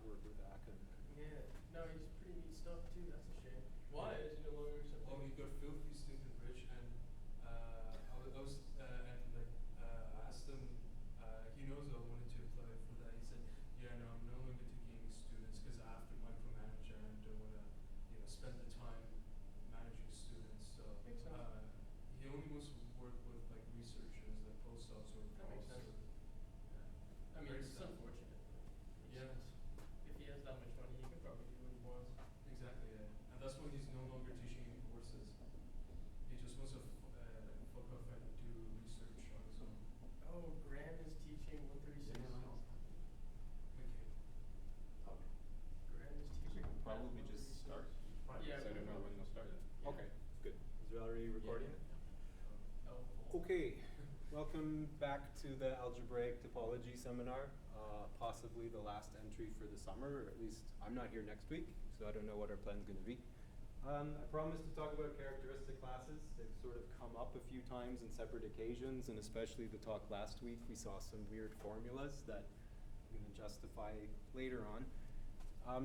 work with that. Yeah, no, he's pretty neat stuff too. That's a shame. Why is he no longer accepted? Oh, he got filthy stinking rich, and I asked him. He knows I wanted to apply for that. He said, "Yeah, no, I'm no longer taking any students because I have to micromanage and I don't want to, spend the time managing students." So Makes sense. he only wants to work with like researchers, like postdocs or That makes sense. Yeah. I mean, Very it's sad. unfortunate. But Yeah. if he has that much money, he can probably do what he wants. Exactly, yeah. And that's why he's no longer teaching any courses. He just wants to fuck off and do research on his own. Oh, Graham is teaching 136. Okay. Graham is teaching. Probably just start. Yeah, So I don't know when they'll start. Yeah. Okay, good. Is it already recording? Oh, cool. Okay, welcome back to the algebraic topology seminar. Possibly the last entry for the summer, or at least I'm not here next week, so I don't know what our plan's going to be. I promised to talk about characteristic classes. They've sort of come up a few times in separate occasions, and especially the talk last week, we saw some weird formulas that I'm going to justify later on.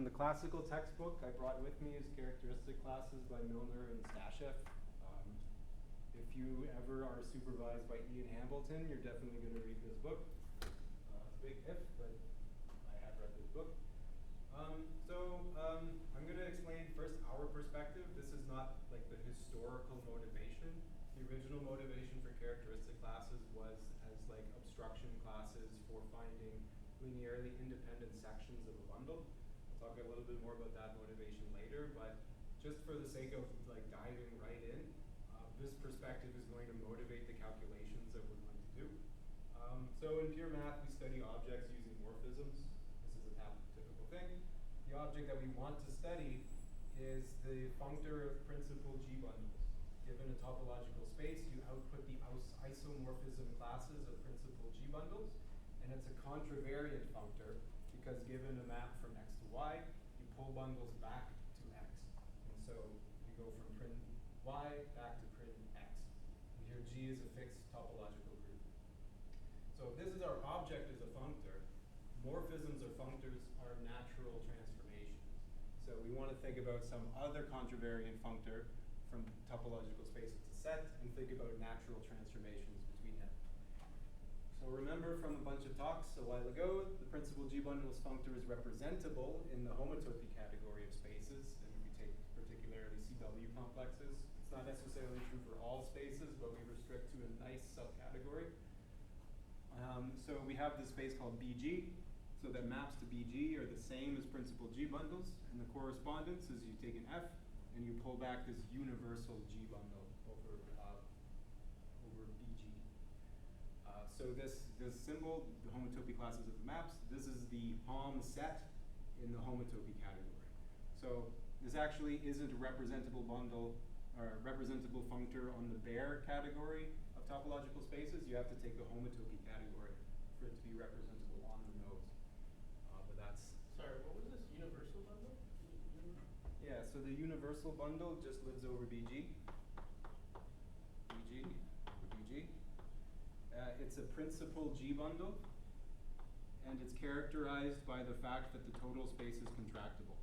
The classical textbook I brought with me is Characteristic Classes by Milner and Stasheff. If you ever are supervised by Ian Hambleton, you're definitely going to read this book. Big if, but I have read this book. I'm going to explain first our perspective. This is not like the historical motivation. The original motivation for characteristic classes was as like obstruction classes for finding linearly independent sections of a bundle. I'll talk a little bit more about that motivation later, but just for the sake of like diving right in, this perspective is going to motivate the calculations that we're going to do. So in pure math, we study objects using morphisms. This is a typical thing. The object that we want to study is the functor of principal G bundles. Given a topological space, you output the isomorphism classes of principal G bundles, and it's a contravariant functor because given a map from X to Y, you pull bundles back to X. And so you go from print Y back to print X. And here G is a fixed topological group. So if this is our object as a functor, morphisms or functors are natural transformations. So we want to think about some other contravariant functor from topological spaces to set and think about natural transformations between them. So remember from a bunch of talks a while ago, the principal G bundles functor is representable in the homotopy category of spaces. And if we take particularly CW complexes, it's not necessarily true for all spaces, but we restrict to a nice subcategory. So we have this space called BG. So that maps to BG are the same as principal G bundles. And the correspondence is you take an F and you pull back this universal G bundle over BG. So this symbol, the homotopy classes of the maps, this is the Hom set in the homotopy category. So this actually isn't a representable bundle or representable functor on the bare category of topological spaces. You have to take the homotopy category for it to be representable on the nodes. But that's... Sorry, what was this universal bundle? Yeah, so the universal bundle just lives over BG. BG, over BG. It's a principal G bundle, and it's characterized by the fact that the total space is contractible.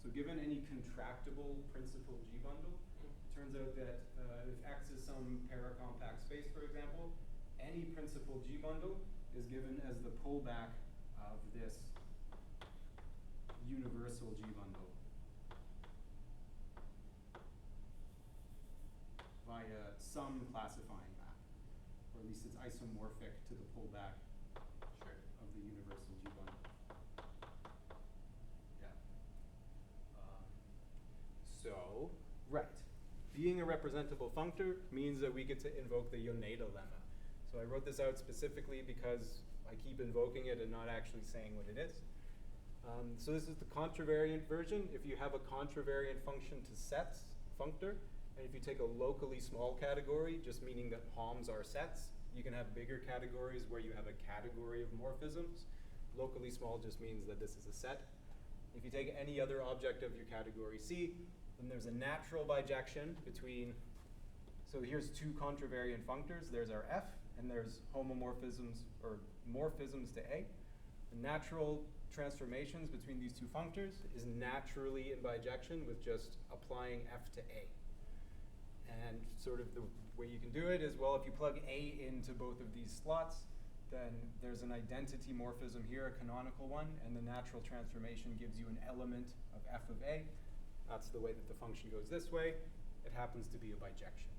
So given any contractible principal G bundle, it turns out that if X is some paracompact space, for example, any principal G bundle is given as the pullback of this universal G bundle via some classifying map, or at least it's isomorphic to the pullback of the universal G bundle. Yeah. Right. Being a representable functor means that we get to invoke the Yoneda lemma. So I wrote this out specifically because I keep invoking it and not actually saying what it is. So this is the contravariant version. If you have a contravariant function to sets, functor, and if you take a locally small category, just meaning that Homs are sets, you can have bigger categories where you have a category of morphisms. Locally small just means that this is a set. If you take any other object of your category C, then there's a natural bijection between, so here's two contravariant functors. There's our F, and there's homomorphisms, or morphisms to A. The natural transformations between these two functors is naturally in bijection with just applying f to a. And sort of the way you can do it is, well, if you plug a into both of these slots, then there's an identity morphism here, a canonical one, and the natural transformation gives you an element of f of a. That's the way that the function goes this way. It happens to be a bijection.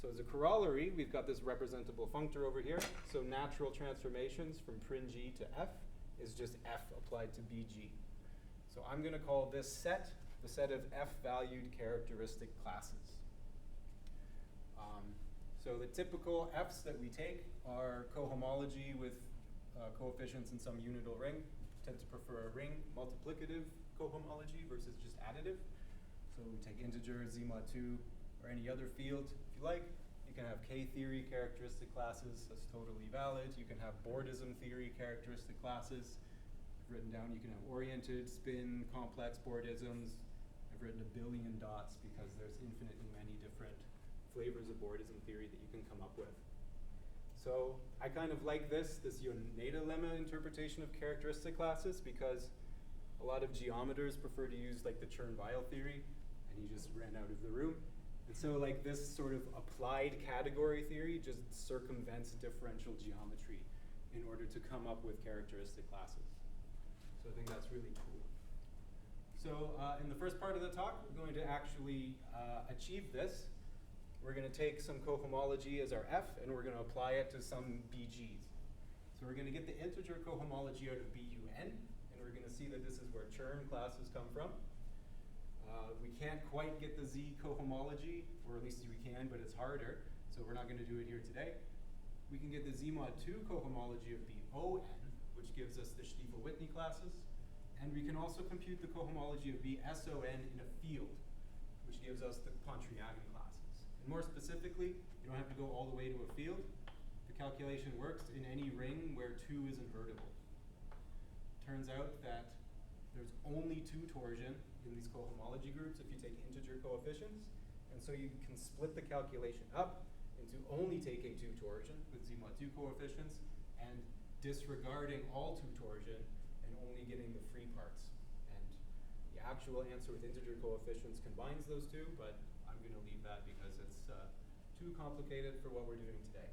So as a corollary, we've got this representable functor over here. So natural transformations from prin g to f is just f applied to bg. So I'm going to call this set the set of f-valued characteristic classes. So the typical f's that we take are cohomology with coefficients in some unital ring. Tend to prefer a ring multiplicative cohomology versus just additive. So we take integer, z mod 2, or any other field if you like. You can have K-theory characteristic classes. That's totally valid. You can have Bordism theory characteristic classes. I've written down you can have oriented, spin, complex Bordisms. I've written a billion dots because there's infinitely many different flavors of Bordism theory that you can come up with. So I kind of like this Yoneda lemma interpretation of characteristic classes because a lot of geometers prefer to use like the Chern-Weil theory, and he just ran out of the room. And so like this sort of applied category theory just circumvents differential geometry in order to come up with characteristic classes. So I think that's really cool. So in the first part of the talk, we're going to actually achieve this. We're going to take some cohomology as our f, and we're going to apply it to some bg's. So we're going to get the integer cohomology out of bun, and we're going to see that this is where Chern classes come from. We can't quite get the z cohomology, or at least we can, but it's harder, so we're not going to do it here today. We can get the z mod 2 cohomology of bon, which gives us the Stiefel-Whitney classes, and we can also compute the cohomology of bson in a field, which gives us the Pontryagin classes. And more specifically, you don't have to go all the way to a field. The calculation works in any ring where 2 is invertible. Turns out that there's only 2 torsion in these cohomology groups if you take integer coefficients. And so you can split the calculation up into only taking 2 torsion with z mod 2 coefficients and disregarding all 2 torsion and only getting the free parts. And the actual answer with integer coefficients combines those two, but I'm going to leave that because it's too complicated for what we're doing today.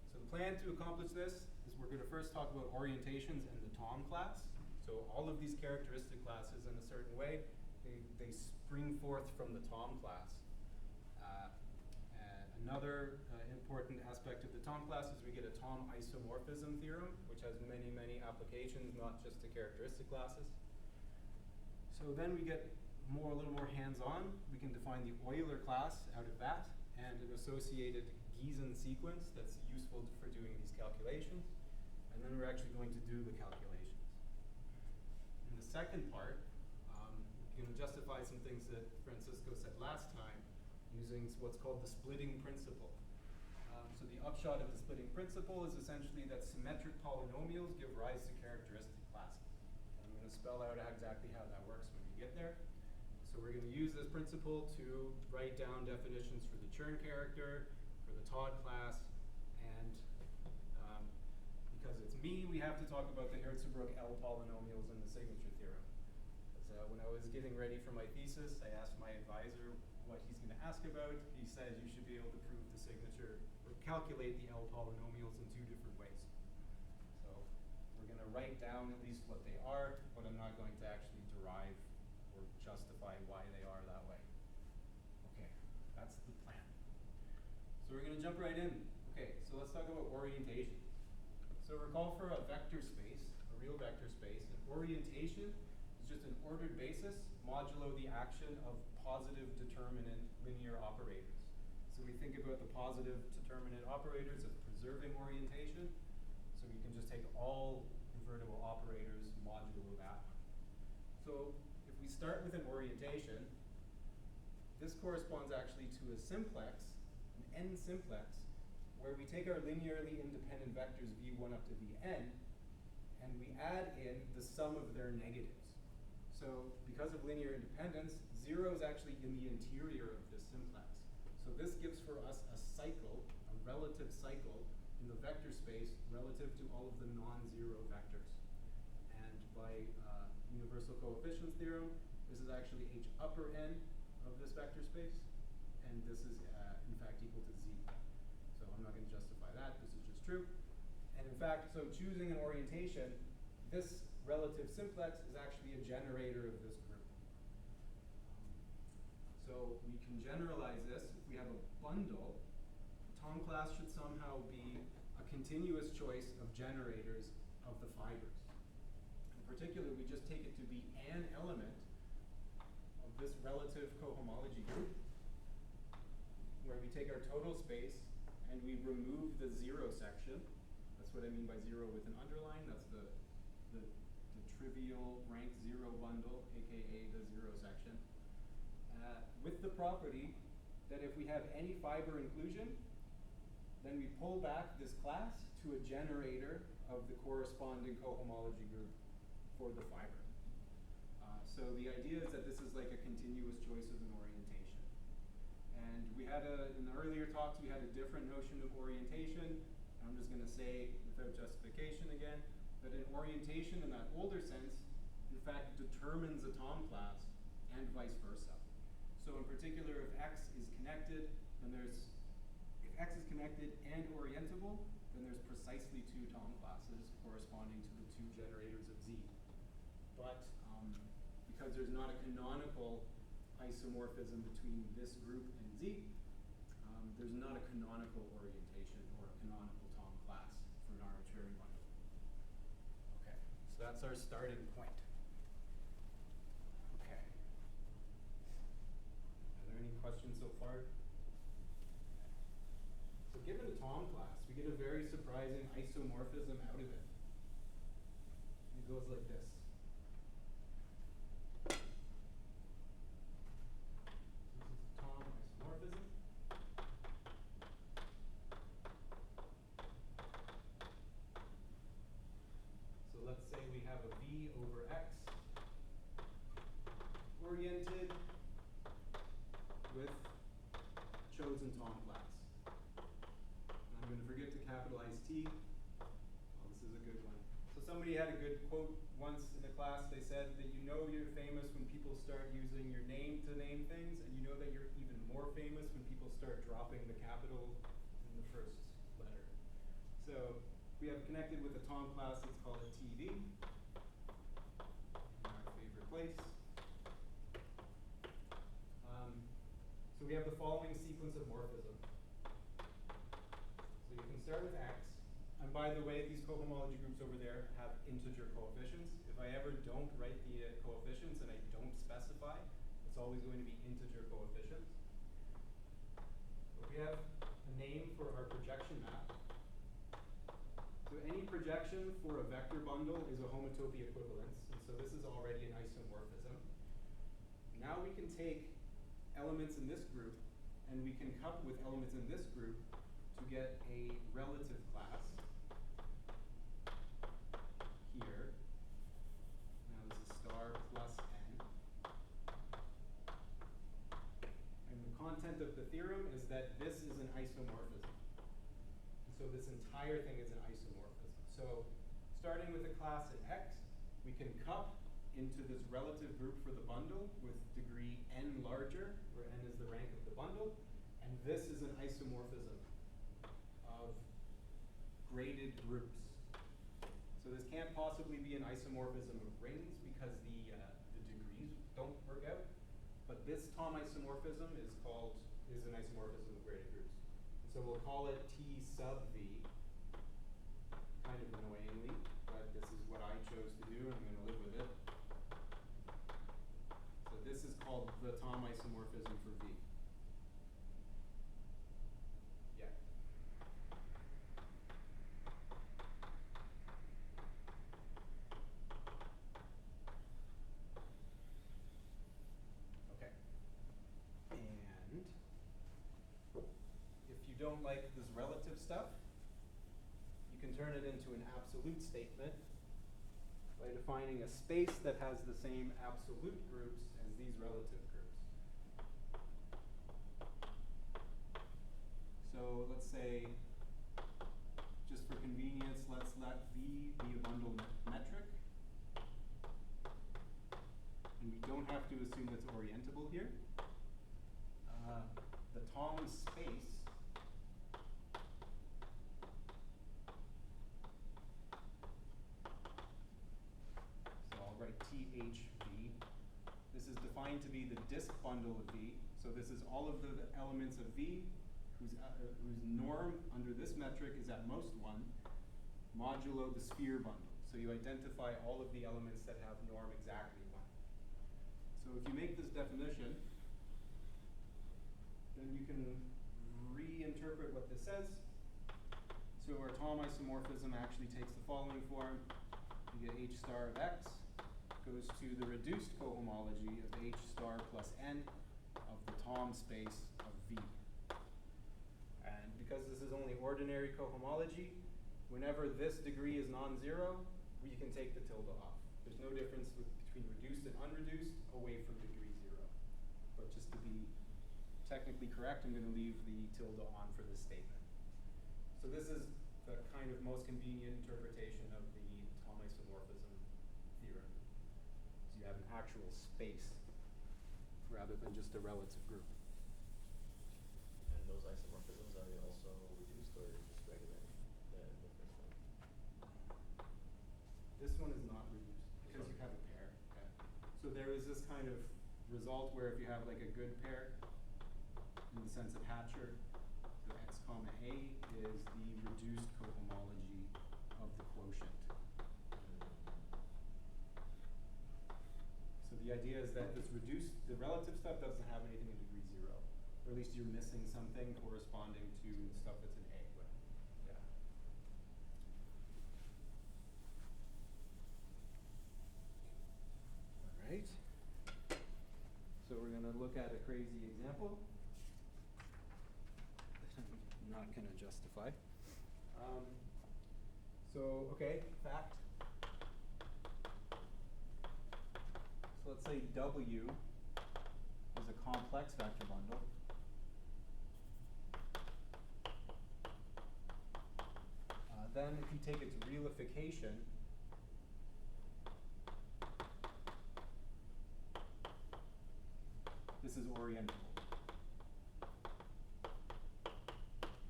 So the plan to accomplish this is we're going to first talk about orientations and the Thom class. So all of these characteristic classes in a certain way, they spring forth from the Thom class. Another important aspect of the Thom class is we get a Thom Isomorphism theorem, which has many, many applications, not just to characteristic classes. So then we get a little more hands-on. We can define the Euler class out of that and an associated Gysin sequence that's useful for doing these calculations. And then we're actually going to do the calculations. In the second part, we're going to justify some things that Francisco said last time using what's called the splitting principle. So the upshot of the splitting principle is essentially that symmetric polynomials give rise to characteristic classes. And I'm going to spell out exactly how that works when we get there. So we're going to use this principle to write down definitions for the Chern character, for the Thom class, and because it's me, we have to talk about the Hirzebruch L polynomials and the signature theorem. When I was getting ready for my thesis, I asked my advisor what he's going to ask about. He said you should be able to prove the signature or calculate the L polynomials in 2 different ways. So we're going to write down at least what they are, but I'm not going to actually derive or justify why they are that way. Okay, that's the plan. So we're going to jump right in. Okay, so let's talk about orientations. So recall for a vector space, a real vector space, an orientation is just an ordered basis modulo the action of positive determinant linear operators. So we think about the positive determinant operators as preserving orientation. So we can just take all invertible operators modulo that one. So if we start with an orientation, this corresponds actually to a simplex, an n simplex, where we take our linearly independent vectors v1 up to vn, and we add in the sum of their negatives. So because of linear independence, 0 is actually in the interior of this simplex. So this gives for us a cycle, a relative cycle, in the vector space relative to all of the non-zero vectors. by universal coefficients theorem. This is actually h upper n of this vector space, and this is in fact equal to z. So I'm not going to justify that, this is just true. And in fact, so choosing an orientation, this relative simplex is actually a generator of this group. So we can generalize this. If we have a bundle, Thom class should somehow be a continuous choice of generators of the fibers. In particular, we just take it to be an element of this relative cohomology group, where we take our total space and we remove the zero section. That's what I mean by zero with an underline. That's the trivial rank zero bundle, aka the zero section. With the property that if we have any fiber inclusion, then we pull back this class to a generator of the corresponding cohomology group for the fiber. So the idea is that this is like a continuous choice of an orientation. And we had in the earlier talks, we had a different notion of orientation. I'm just going to say, without justification again, that an orientation in that older sense, in fact, determines a Thom class and vice versa. So in particular, if X is connected, then if X is connected and orientable, then there's precisely two Thom classes corresponding to the two generators of Z. But because there's not a canonical isomorphism between this group and Z, there's not a canonical orientation or a canonical Thom class for an arbitrary bundle. Okay, so that's our starting point. Okay. Are there any questions so far? So given a Thom class, we get a very surprising isomorphism out of it. It goes like this. This is Thom isomorphism. So let's say we have a V over X oriented with chosen Thom class. And I'm going to forget to capitalize T. Oh, this is a good one. So somebody had a good quote once in a class. They said that you know you're famous when people start using your name to name things, and you know that you're even more famous when people start dropping the capital in the first letter. So we have connected with a Thom class, let's call it TD. Our favorite place. So we have the following sequence of morphism. So you can start with X. And by the way, these cohomology groups over there have integer coefficients. If I ever don't write the coefficients and I don't specify, it's always going to be integer coefficients. But we have a name for our projection map. So any projection for a vector bundle is a homotopy equivalence. And so this is already an isomorphism. Now we can take elements in this group and we can couple with elements in this group to get a relative class here. Now this is star plus n. And the content of the theorem is that this is an isomorphism. And so this entire thing is an isomorphism. So starting with a class at X, we can cup into this relative group for the bundle with degree n larger, where n is the rank of the bundle. And this is an isomorphism of graded groups. So this can't possibly be an isomorphism of rings because the degrees don't work out. But this Thom isomorphism is an isomorphism of graded groups. And so we'll call it T sub V, kind of annoyingly, but this is what I chose to do and I'm going to live with it. So this is called the Thom isomorphism for V. Yeah. Okay. And if you don't like this relative stuff, you can turn it into an absolute statement by defining a space that has the same absolute groups as these relative groups. So let's say, just for convenience, let's let V be a bundle metric. assume it's orientable here. The Thom space so I'll write THV. This is defined to be the disk bundle of V. So this is all of the elements of V whose norm under this metric is at most 1, modulo the sphere bundle. So you identify all of the elements that have norm exactly 1. So if you make this definition, then you can reinterpret what this says. So our Thom isomorphism actually takes the following form. You get H star of X goes to the reduced cohomology of H star plus N of the Thom space of V. And because this is only ordinary cohomology, whenever this degree is non-zero, you can take the tilde off. There's no difference between reduced and unreduced away from degree 0. But just to be technically correct, I'm going to leave the tilde on for this statement. So this is the kind of most convenient interpretation of the Thom isomorphism theorem. So you have an actual space rather than just a relative group. And those isomorphisms, are they also reduced or just regular? The first one? This one is not reduced because you have a pair. Okay. So there is this kind of result where if you have like a good pair, in the sense of Hatcher, the x comma a is the reduced cohomology of the quotient. So the idea is that this reduced, the relative stuff doesn't have anything in degree 0. Or at least you're missing something corresponding to stuff that's in A. But yeah. All right. So we're going to look at a crazy example. Not going to justify. Okay, fact. So let's say W is a complex vector bundle. Then if you take its realification, this is orientable.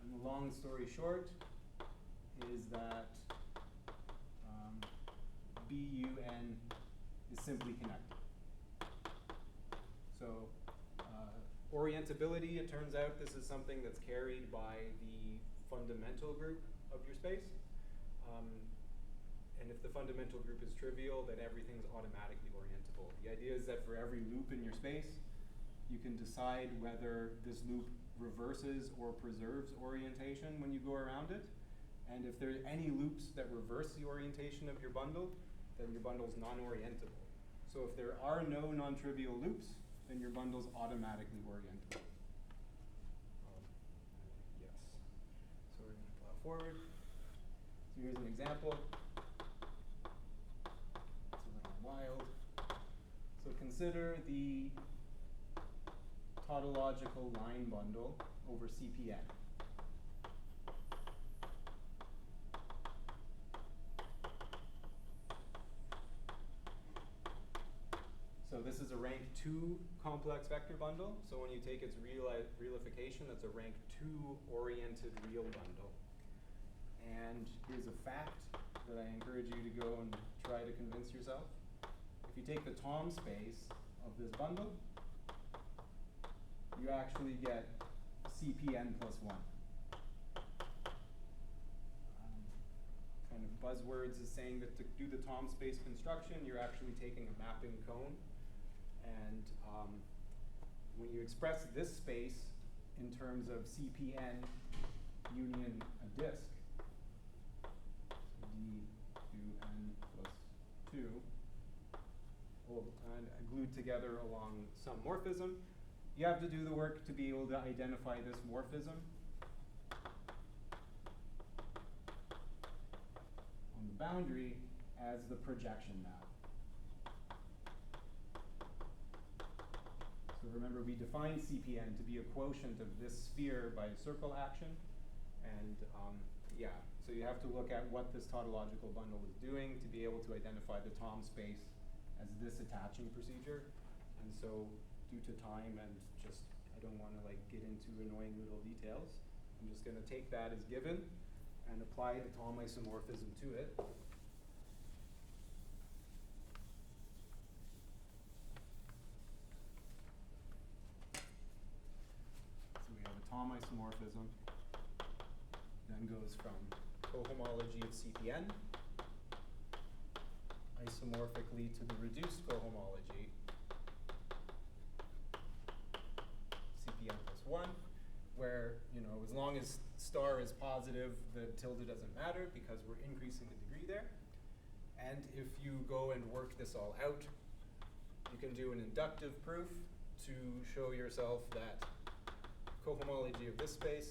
And the long story short is that BUN is simply connected. So orientability, it turns out this is something that's carried by the fundamental group of your space. And if the fundamental group is trivial, then everything's automatically orientable. The idea is that for every loop in your space, you can decide whether this loop reverses or preserves orientation when you go around it. And if there are any loops that reverse the orientation of your bundle, then your bundle's non-orientable. So if there are no non-trivial loops, then your bundle's automatically orientable. Yes. So we're going to plow forward. So here's an example. It's a little wild. So consider the tautological line bundle over CPN. So this is a rank 2 complex vector bundle. So when you take its realification, that's a rank 2 oriented real bundle. And here's a fact that I encourage you to go and try to convince yourself. If you take the Thom space of this bundle, you actually get CPN plus 1. Kind of buzzwords is saying that to do the Thom space construction, you're actually taking a mapping cone. And when you express this space in terms of CPN union a disk, so D2N plus 2, all glued together along some morphism, you have to do the work to be able to identify this morphism on the boundary as the projection map. So remember, we defined CPN to be a quotient of this sphere by circle action. And yeah, so you have to look at what this tautological bundle is doing to be able to identify the Thom space as this attaching procedure. And so due to time and just, I don't want to like get into annoying little details, I'm just going to take that as given and apply the Thom isomorphism to it. So we have a Thom isomorphism, then goes from cohomology of CPN isomorphically to the reduced cohomology CPN plus 1, where, you know, as long as star is positive, the tilde doesn't matter because we're increasing the degree there. And if you go and work this all out, you can do an inductive proof to show yourself that cohomology of this space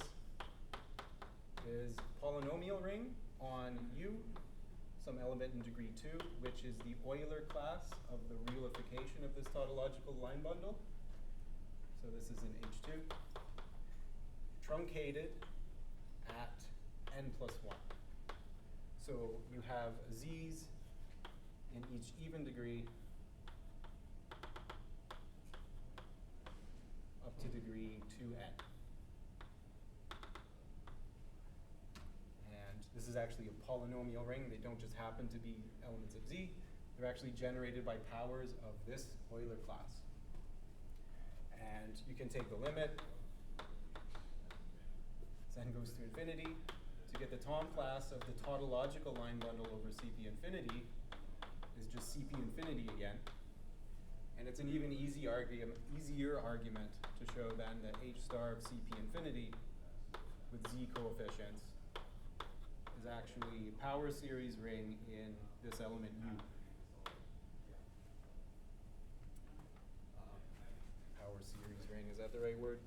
is polynomial ring on U, some element in degree 2, which is the Euler class of the realification of this tautological line bundle. So this is in H2. Truncated at n plus 1. So you have z's in each even degree up to degree 2n. And this is actually a polynomial ring. They don't just happen to be elements of z. They're actually generated by powers of this Euler class. And you can take the limit. N goes to infinity. To get the Thom class of the tautological line bundle over CP infinity is just CP infinity again. And it's an even easier argument to show then that H star of CP infinity with Z coefficients is actually a power series ring in this element U. Power series ring, is that the right word?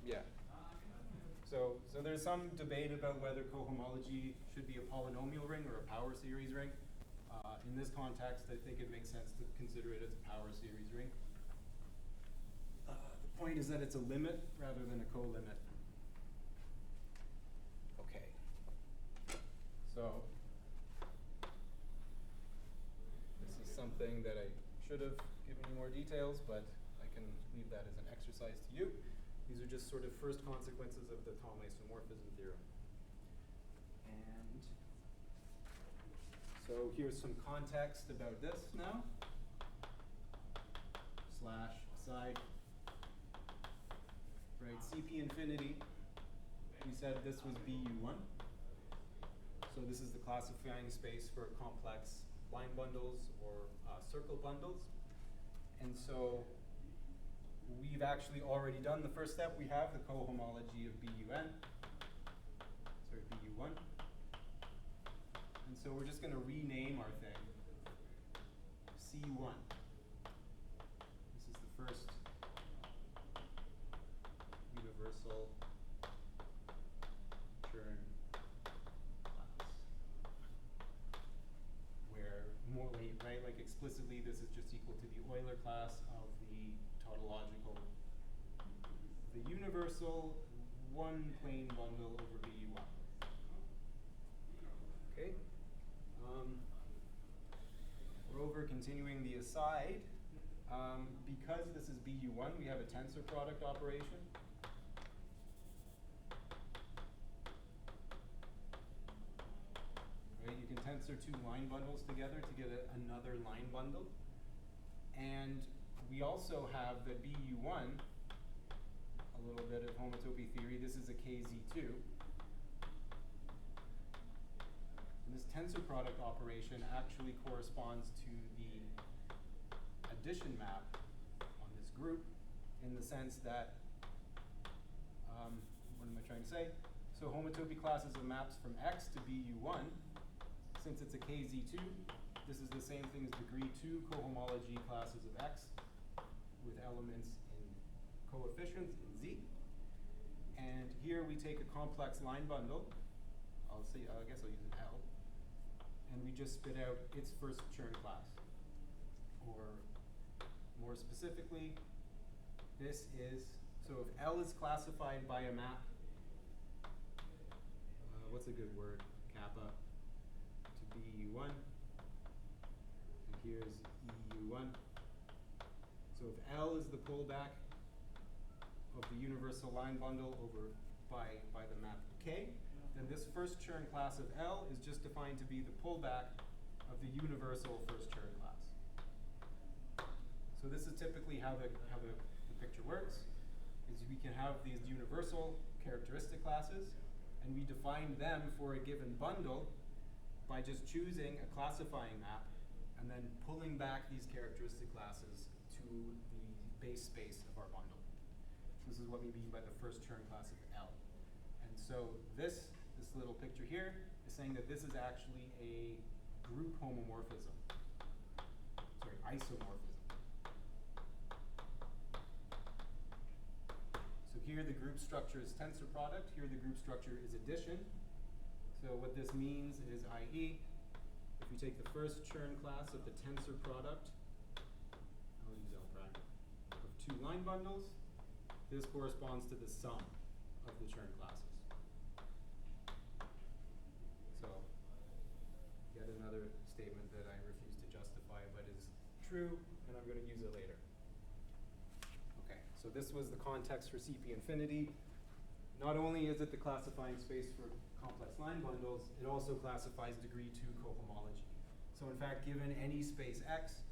Yeah. So there's some debate about whether cohomology should be a polynomial ring or a power series ring. In this context, I think it makes sense to consider it as a power series ring. The point is that it's a limit rather than a co-limit. Okay. So this is something that I should have given you more details, but I can leave that as an exercise to you. These are just sort of first consequences of the Thom isomorphism theorem. And so here's some context about this now. Slash aside. Right, CP infinity, we said this was BU1. So this is the classifying space for complex line bundles or circle bundles. And so we've actually already done the first step. We have the cohomology of BU1. And so we're just going to rename our thing C1. This is the first universal Chern class. Where morally, right, like explicitly this is just equal to the Euler class of the tautological, the universal one plane bundle over BU1. Okay. Moreover, continuing the aside, because this is BU1, we have a tensor product operation. Right, you can tensor two line bundles together to get another line bundle. And we also have the BU1, a little bit of homotopy theory. This is a KZ2. And this tensor product operation actually corresponds to the addition map on this group in the sense that, what am I trying to say? So homotopy classes of maps from X to BU1, since it's a KZ2, this is the same thing as degree 2 cohomology classes of X with elements in coefficients in Z. And here we take a complex line bundle. I guess I'll use an L. And we just spit out its first Chern class. Or more specifically, this is, so if L is classified by a map, what's a good word? Kappa to BU1. And here's EU1. So if L is the pullback of the universal line bundle over by the map K, then this first Chern class of L is just defined to be the pullback of the universal first Chern class. So this is typically how the picture works, is we can have these universal characteristic classes, and we define them for a given bundle by just choosing a classifying map and then pulling back these characteristic classes to the base space of our bundle. So this is what we mean by the first Chern class of L. And so this little picture here is saying that this is actually a group homomorphism. Sorry, isomorphism. So here the group structure is tensor product, here the group structure is addition. So what this means is, i.e., if we take the first Chern class of the tensor product, I'll use L prime, of two line bundles, this corresponds to the sum of the Chern classes. So, yet another statement that I refuse to justify but is true, and I'm going to use it later. Okay, so this was the context for CP infinity. Not only is it the classifying space for complex line bundles, it also classifies degree 2 cohomology. So in fact, given any space X,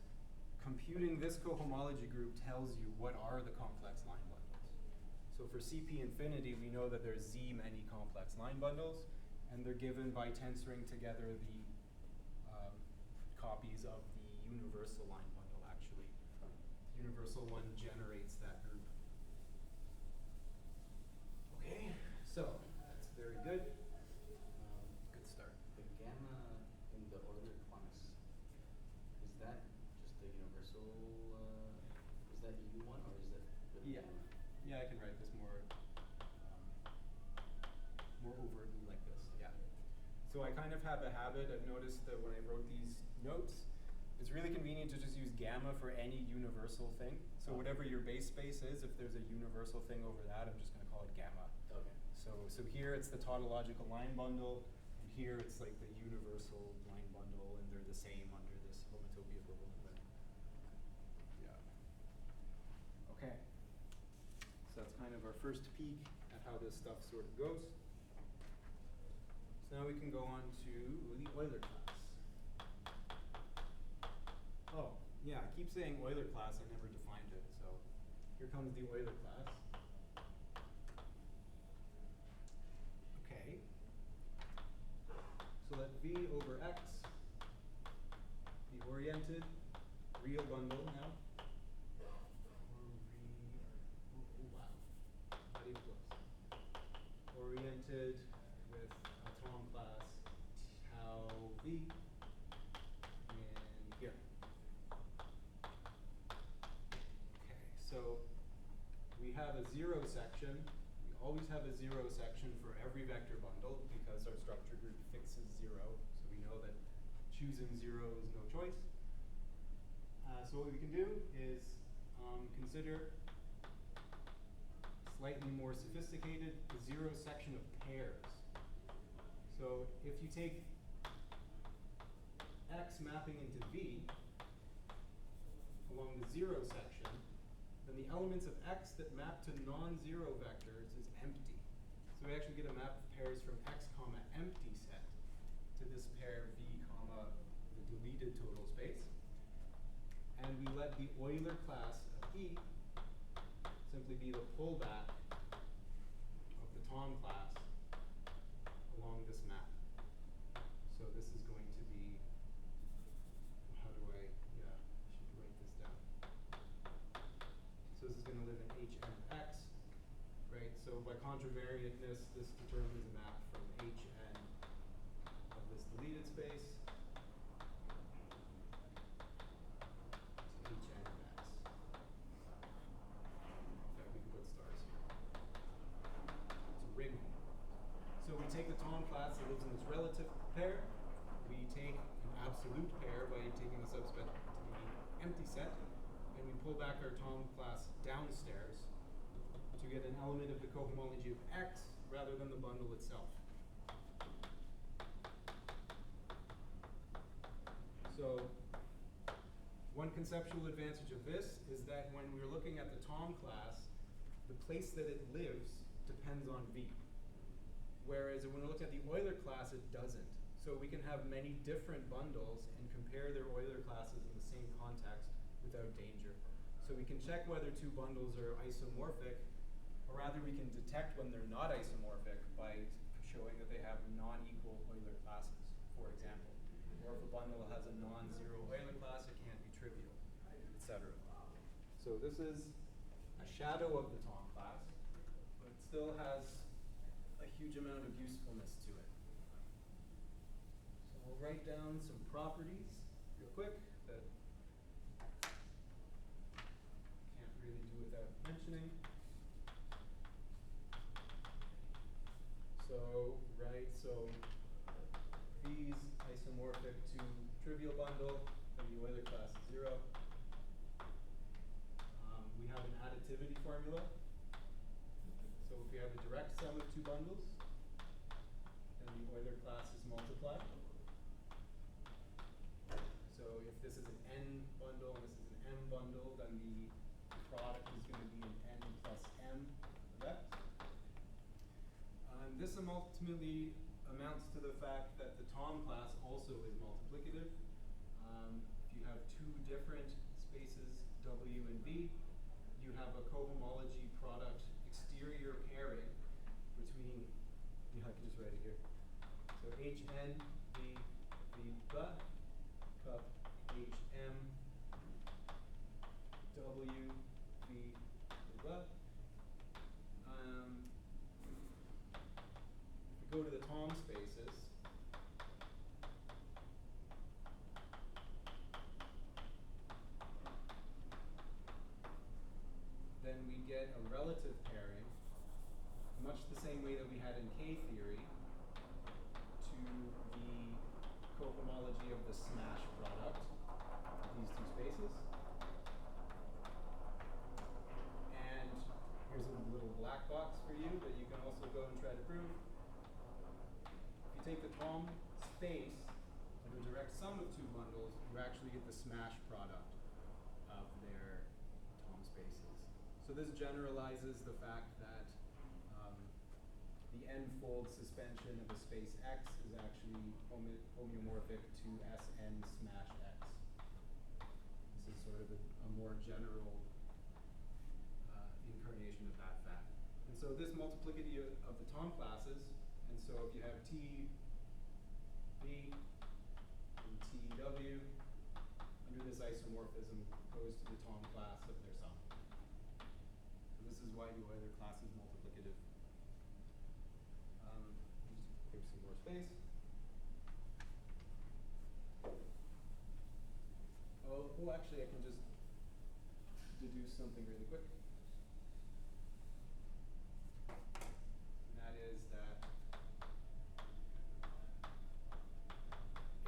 computing this cohomology group tells you what are the complex line bundles. So for CP infinity, we know that there's Z many complex line bundles, and they're given by tensoring together the copies of the universal line bundle, actually. The universal one generates that group. Okay, so that's very good. Good start. The gamma in the Euler class, is that just the universal, is that U1 or is that with Yeah. gamma? Yeah, I can write this more overtly like this, yeah. So I kind of have a habit, I've noticed that when I wrote these notes, it's really convenient to just use gamma for any universal thing. So whatever your base space is, if there's a universal thing over that, I'm just going to call it gamma. Okay. So here it's the tautological line bundle, and here it's like the universal line bundle, and they're the same under this homotopy equivalent thing. Yeah. Okay. So that's kind of our first peek at how this stuff sort of goes. So now we can go on to the Euler class. Oh, yeah, I keep saying Euler class, I never defined it, so here comes the Euler class. Okay. So let V over X be oriented, real bundle now. Oriented with a Thom class tau V in here. Okay, so we have a zero section. We always have a zero section for every vector bundle because our structure group fixes zero. So we know that choosing zero is no choice. So what we can do is consider slightly more sophisticated, the zero section of pairs. So if you take X mapping into V along the zero section, then the elements of X that map to non-zero vectors is empty. So we actually get a map of pairs from X comma empty set to this pair V comma the deleted total space. And we let the Euler class of E simply be the pullback of the Thom class along this map. So this is going to be, how do I, yeah, I should write this down. So this is going to live in Hn of X, right? So by contravariantness, this determines a map from Hn of this deleted space to Hn of X. We can put stars here. It's a ring. So we take the Thom class that lives in this relative pair. We take an absolute pair by taking the subset to the empty set, and we pull back our Thom class downstairs to get an element of the cohomology of X rather than the bundle itself. So One conceptual advantage of this is that when we're looking at the Thom class, the place that it lives depends on V. Whereas when we look at the Euler class, it doesn't. So we can have many different bundles and compare their Euler classes in the same context without danger. So we can check whether two bundles are isomorphic, or rather we can detect when they're not isomorphic by showing that they have non-equal Euler classes, for example. Or if a bundle has a non-zero Euler class, it can't be trivial, etc. So this is a shadow of the Thom class, but it still has a huge amount of usefulness to it. So I'll write down some properties real quick that can't really do without mentioning. So, V is isomorphic to trivial bundle, then the Euler class is 0. We have an additivity formula. So if we have a direct sum of two bundles, then the Euler class is multiplied. So if this is an n bundle and this is an m bundle, then the product is going to be an n plus m effect. This ultimately amounts to the fact that the Thom class also is multiplicative. If you have two different spaces, W and V, you have a cohomology product exterior pairing between, I can just write it here. So Hn, V, V, cup, Hm, W, V, go to the Thom spaces, then we get a relative pairing, much the same way that we had in K-theory, to the cohomology of the smash product of these two spaces. And here's a little black box for you that you can also go and try to prove. Take the Thom space of the direct sum of two bundles, you actually get the smash product of their Thom spaces. So this generalizes the fact that the n-fold suspension of a space X is actually homeomorphic to Sn smash X. This is sort of a more general incarnation of that fact. And so this multiplicity of the Thom classes, and so if you have T V and TW, under this isomorphism goes to the Thom class of their sum. So this is why the Euler class is multiplicative. Just give some more space. Oh, actually, I can just deduce something really quick. And that is that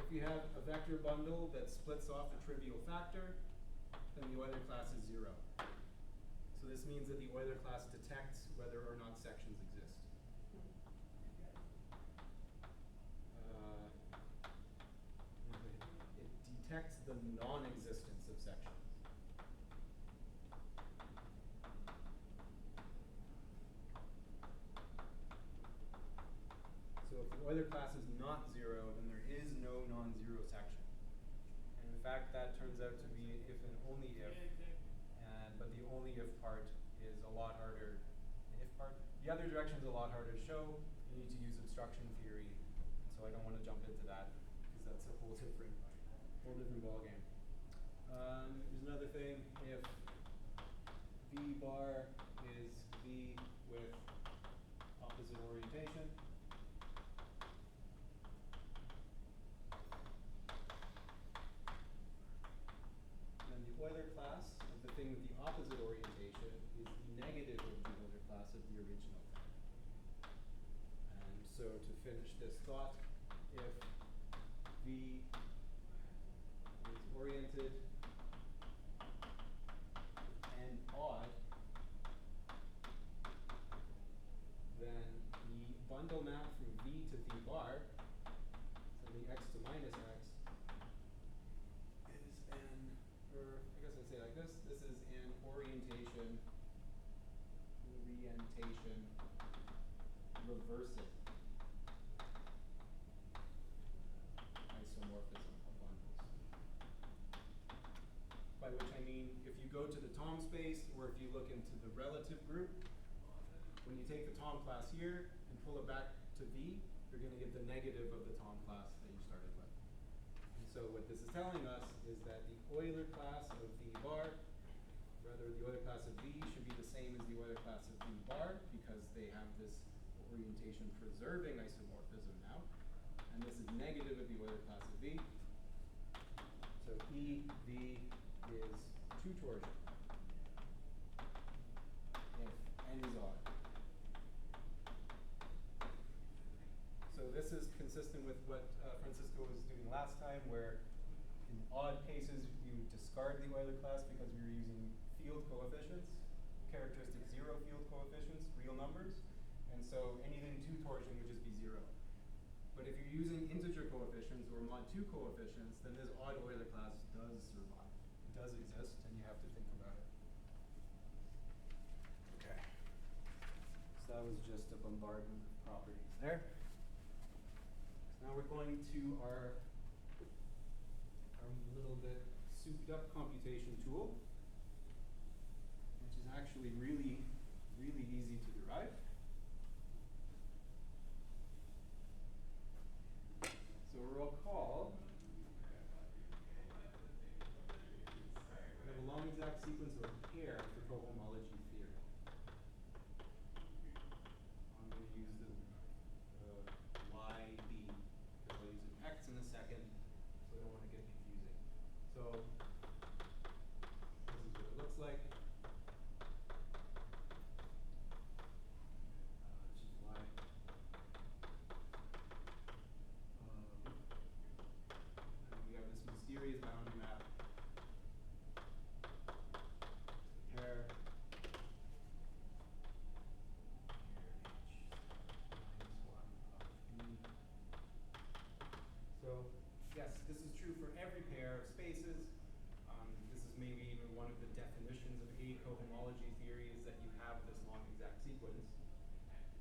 if you have a vector bundle that splits off a trivial factor, then the Euler class is 0. So this means that the Euler class detects whether or not sections exist. It detects the non-existence of sections. So if the Euler class is not 0, then there is no non-zero section. And in fact, that turns out to be if and only if. But the only if part is a lot harder. If part? The other direction is a lot harder to show. You need to use obstruction theory. And so I don't want to jump into that because that's a whole different ballgame. Here's another thing. If V bar is V with opposite orientation, then the Euler class of the thing with the opposite orientation is the negative of the Euler class of the original thing. And so to finish this thought, if V is oriented and odd, then the bundle map from V to V bar, so the x to minus x, is an, or reversing isomorphism of bundles. By which I mean, if you go to the Thom space, or if you look into the relative group, when you take the Thom class here and pull it back to V, you're going to get the negative of the Thom class that you started with. And so what this is telling us is that the Euler class of V bar, rather the Euler class of V, should be the same as the Euler class of V bar, because they have this orientation preserving isomorphism now. And this is negative of the Euler class of V. So EV is 2 torsion if n is odd. So this is consistent with what Francisco was doing last time, where in odd cases you would discard the Euler class because we were using field coefficients, characteristic 0 field coefficients, real numbers. And so anything 2 torsion would just be 0. But if you're using integer coefficients or mod 2 coefficients, then this odd Euler class does survive. It does exist, and you have to think about it. Okay. So that was just a bombardment of properties there. So now we're going to our little bit souped up computation tool, which is actually really, really easy to derive. So recall, we have a long exact sequence of a pair for cohomology theory. I'm going to use the YB, because I'll use an X in a second, so I don't want to get confusing. So this is what it looks like. This is Y. And we have this mysterious boundary map. Pair. So yes, this is true for every pair of spaces. This is maybe even one of the definitions of a cohomology theory, is that you have this long exact sequence.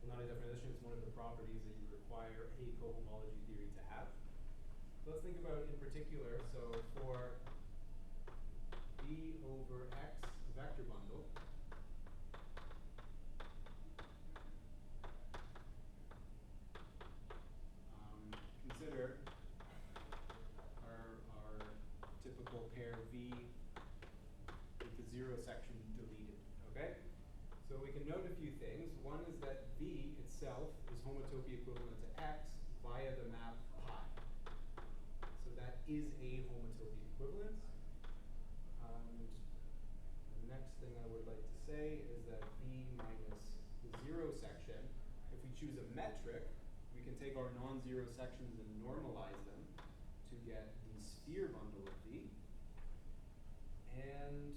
Well, not a definition, it's one of the properties that you require a cohomology theory to have. So let's think about in particular, so for V over X vector bundle, consider our typical pair V with the 0 section deleted, okay? So we can note a few things. One is that V itself is homotopy equivalent to X via the map pi. So that is a homotopy equivalence. And the next thing I would like to say is that V minus the 0 section, if we choose a metric, we can take our non-zero sections and normalize them to get the sphere bundle of V. And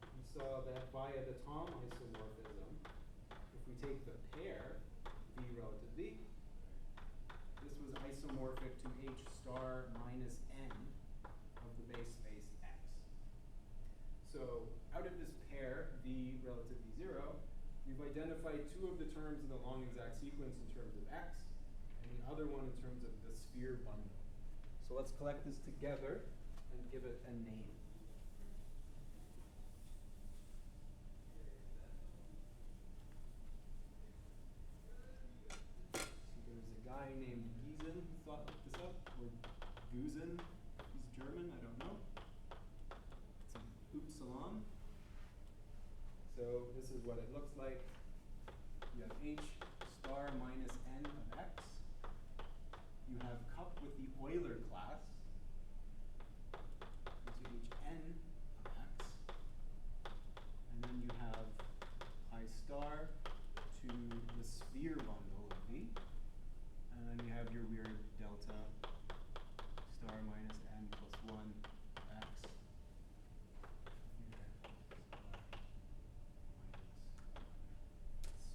we saw that via the Thom isomorphism, if we take the pair V relative V, this was isomorphic to H star minus n of the base space X. So out of this pair V relative V0, we've identified 2 of the terms in the long exact sequence in terms of X, and the other one in terms of the sphere bundle. So let's collect this together and give it a name. So there's a guy named Gysin who thought this up, or Gysin. He's German, I don't know. It's an Upsilon. So this is what it looks like. You have H star minus n of X. You have cup with the Euler class into Hn of X. And then you have I star to the sphere bundle of V. And then you have your weird delta star minus n plus 1 X.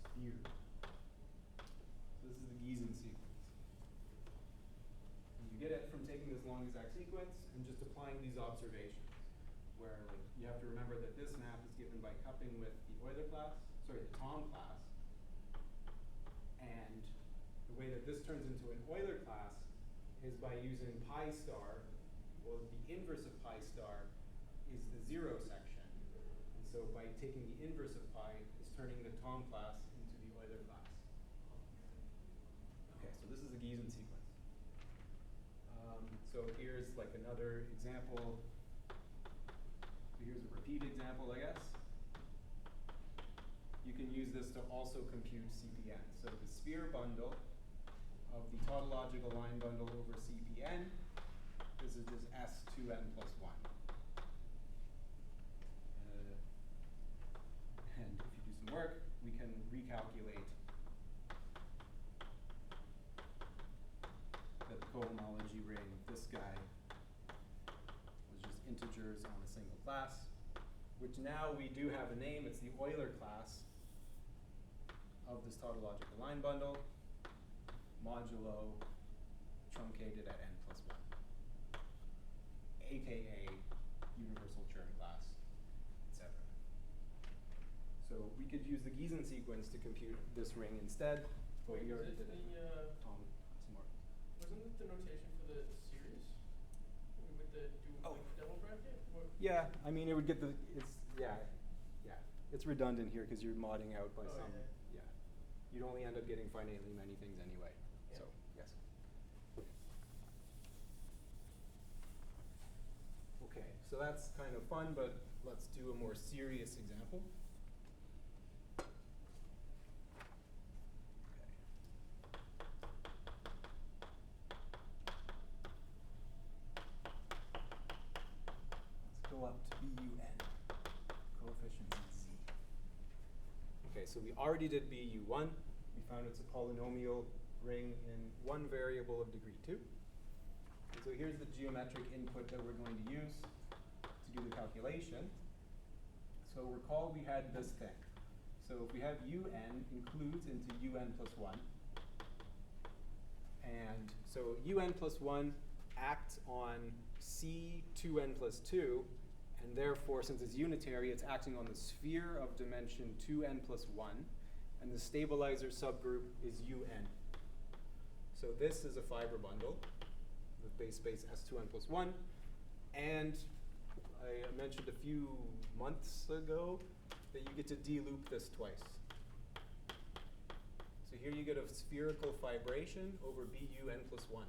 Sphere. So this is the Gysin sequence. And you get it from taking this long exact sequence and just applying these observations. where like you have to remember that this map is given by cupping with the Euler class, sorry, the Thom class. And the way that this turns into an Euler class is by using pi star. Well, the inverse of pi star is the 0 section. And so by taking the inverse of pi, it's turning the Thom class into the Euler class. Okay, so this is a Gysin sequence. So here's like another example. So here's a repeat example, I guess. You can use this to also compute CPN. So the sphere bundle of the tautological line bundle over CPN, this is just S2n plus 1. And if you do some work, we can recalculate that the cohomology ring of this guy was just integers on a single class, which now we do have a name. It's the Euler class of this tautological line bundle, modulo truncated at n plus 1, aka universal Chern class, etc. So we could use the Gysin sequence to compute this ring instead. Wait, we is already it did it. the, Thom Isomorphism. wasn't it the notation for the series? With the Oh. double bracket? Or- Yeah, I mean, it would get the, yeah. It's redundant here because you're modding out by Oh, some, yeah. You'd only end up getting finitely many things anyway, Yeah. so, yes. Okay, so that's kind of fun, but let's do a more serious example. Let's go up to BUN, coefficients in Z. Okay, so we already did BU1. We found it's a polynomial ring in one variable of degree 2. And so here's the geometric input that we're going to use to do the calculation. So recall we had this thing. So if we have UN includes into UN plus 1. And so UN plus 1 acts on C2n plus 2. And therefore, since it's unitary, it's acting on the sphere of dimension 2n plus 1. And the stabilizer subgroup is UN. So this is a fiber bundle with base space S2n plus 1. And I mentioned a few months ago that you get to de-loop this twice. So here you get a spherical fibration over BUn plus 1.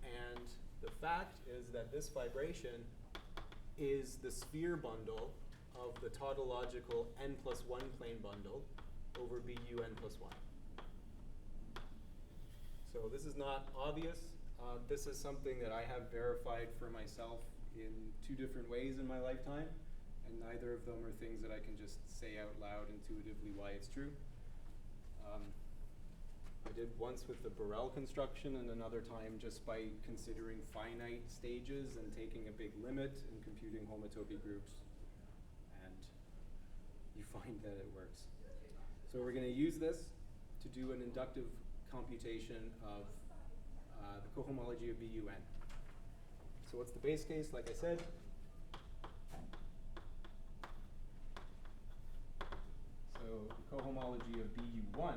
And the fact is that this fibration is the sphere bundle of the tautological n plus 1 plane bundle over BUn plus 1. So this is not obvious. This is something that I have verified for myself in 2 different ways in my lifetime, and neither of them are things that I can just say out loud intuitively why it's true. I did once with the Borel construction, and another time just by considering finite stages and taking a big limit and computing homotopy groups, and you find that it works. So we're going to use this to do an inductive computation of the cohomology of BUN. So what's the base case? Like I said, so the cohomology of BU1,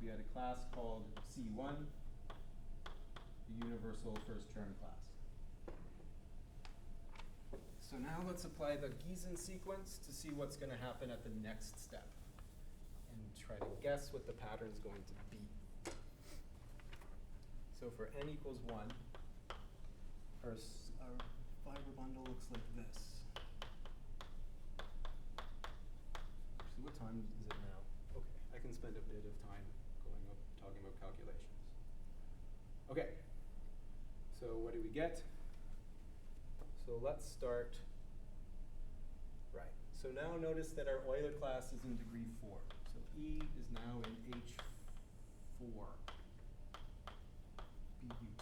we had a class called C1, the universal first Chern class. So now let's apply the Gysin sequence to see what's going to happen at the next step and try to guess what the pattern's going to be. So for n equals 1, our fiber bundle looks like this. Actually, what time is it now? Okay, I can spend a bit of time talking about calculations. Okay, so what do we get? So let's start, right. So now notice that our Euler class is in degree 4. So E is now in H4, BU2.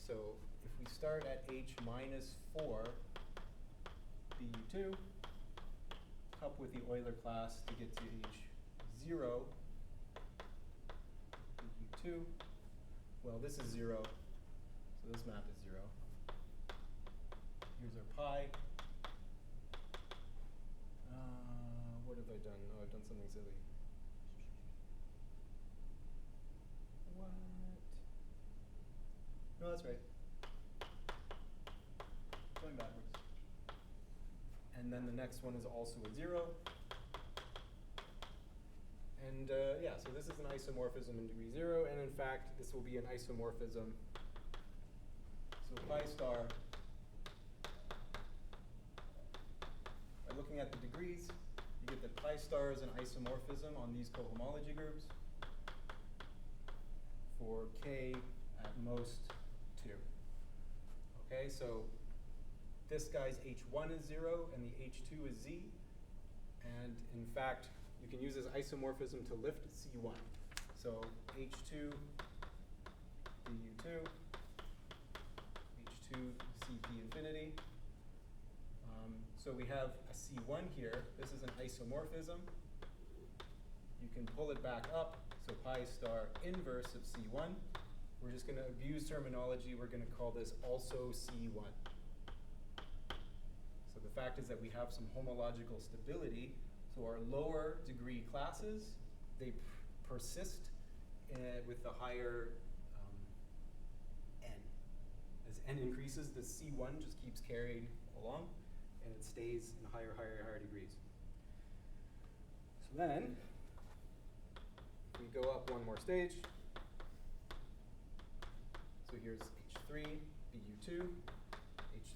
So if we start at H minus 4, BU2, cup with the Euler class to get to H0, BU2. 2. Well, this is 0, so this map is 0. Here's our pi. What have I done? Oh, I've done something silly. What? No, that's right. Going backwards. And then the next one is also a 0. And yeah, so this is an isomorphism in degree 0, and in fact, this will be an isomorphism. So pi star, by looking at the degrees, you get that pi star is an isomorphism on these cohomology groups for k at most 2. Okay, so this guy's h1 is 0, and the h2 is z. And in fact, you can use this isomorphism to lift C1. So H2 BU2, H2 CP infinity. So we have a C1 here. This is an isomorphism. You can pull it back up. So pi star inverse of C1. We're just going to abuse terminology. We're going to call this also C1. So the fact is that we have some homological stability. So our lower degree classes, they persist with the higher n. As n increases, the C1 just keeps carried along, and it stays in higher degrees. So then, we go up one more stage. So here's H3, BU2,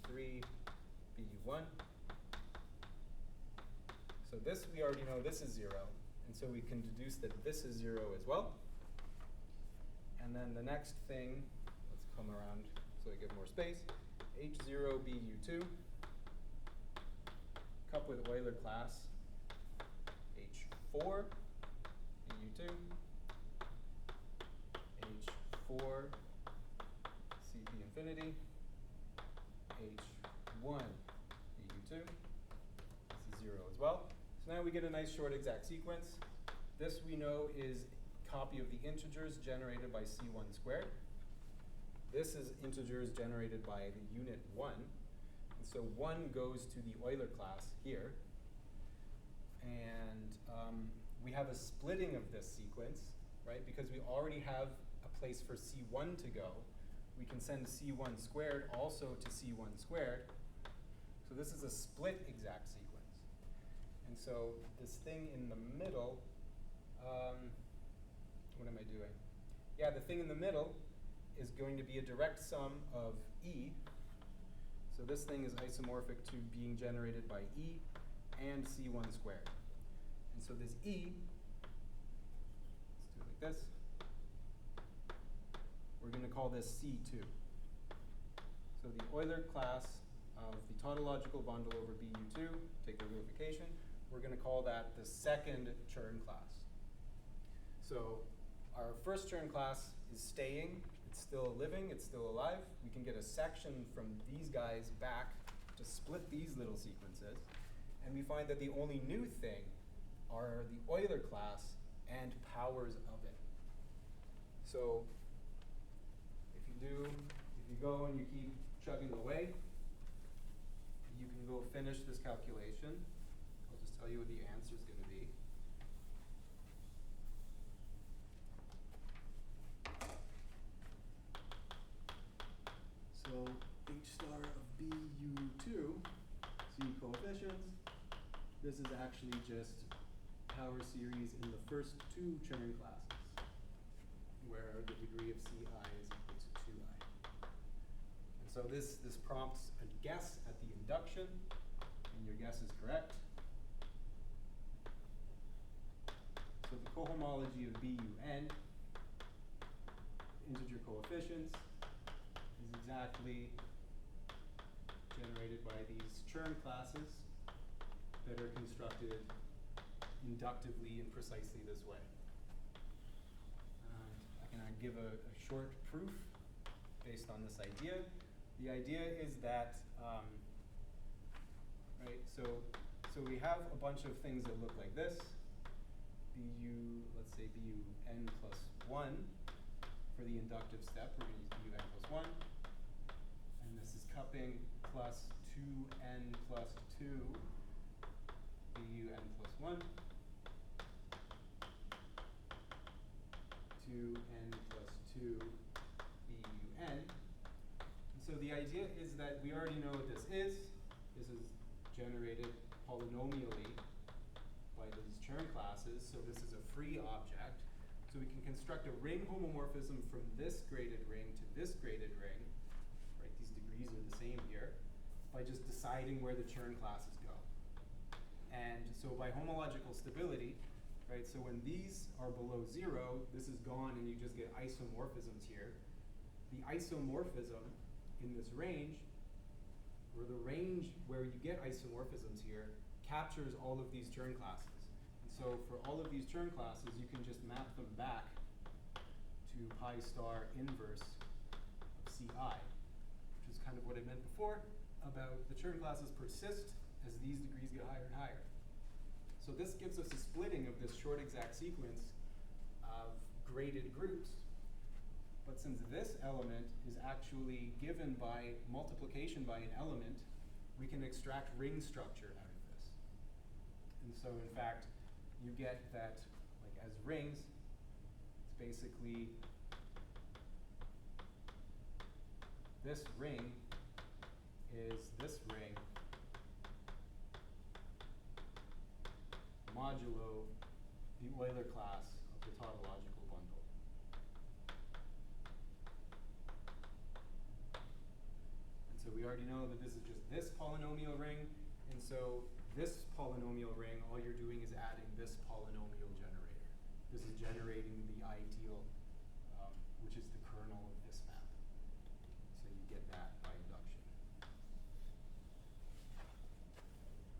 H3, BU1. So this, we already know this is 0, and so we can deduce that this is 0 as well. And then the next thing, let's come around so I get more space, H0 BU2, cup with Euler class, H4 BU2, H4 CP infinity, H1 BU2, this is 0 as well. So now we get a nice short exact sequence. This we know is a copy of the integers generated by C1 squared. This is integers generated by the unit 1. And so 1 goes to the Euler class here. And we have a splitting of this sequence, right? Because we already have a place for C1 to go. We can send C1 squared also to C1 squared. So this is a split exact sequence. And so this thing in the middle, what am I doing? Yeah, the thing in the middle is going to be a direct sum of E. So this thing is isomorphic to being generated by E and C1 squared. And so this E, let's do it like this. We're going to call this C2. So the Euler class of the tautological bundle over BU2, take the reification. We're going to call that the second Chern class. So our first Chern class is staying. It's still living. It's still alive. We can get a section from these guys back to split these little sequences. And we find that the only new thing are the Euler class and powers of it. So if you go and you keep chugging away, you can go finish this calculation. I'll just tell you what the answer is going to be. So H star of BU2, see coefficients. This is actually just power series in the first two Chern classes, where the degree of Ci is equal to 2i. And so this prompts a guess at the induction, and your guess is correct. So the cohomology of BUN, integer coefficients, is exactly generated by these Chern classes that are constructed inductively in precisely this way. I can give a short proof based on this idea. The idea is that, right, so we have a bunch of things that look like this. Let's say BUN plus 1 for the inductive step, we're going to use un plus 1. And this is cupping plus 2n plus 2 bun plus 1 to n plus 2 bun. And so the idea is that we already know what this is. This is generated polynomially by these Chern classes, so this is a free object. So we can construct a ring homomorphism from this graded ring to this graded ring, right? These degrees are the same here, by just deciding where the Chern classes go. And so by homological stability, right, so when these are below 0, this is gone and you just get isomorphisms here. The isomorphism in this range, or the range where you get isomorphisms here, captures all of these Chern classes. And so for all of these Chern classes, you can just map them back to pi star inverse of Ci, which is kind of what I meant before about the Chern classes persist as these degrees get higher and higher. So this gives us a splitting of this short exact sequence of graded groups. But since this element is actually given by multiplication by an element, we can extract ring structure out of this. And so in fact, you get that, like as rings, it's basically this ring is this ring modulo the Euler class of the tautological bundle. And so we already know that this is just this polynomial ring, and so this polynomial ring, all you're doing is adding this polynomial generator. This is generating the ideal, which is the kernel of this map. So you get that by induction.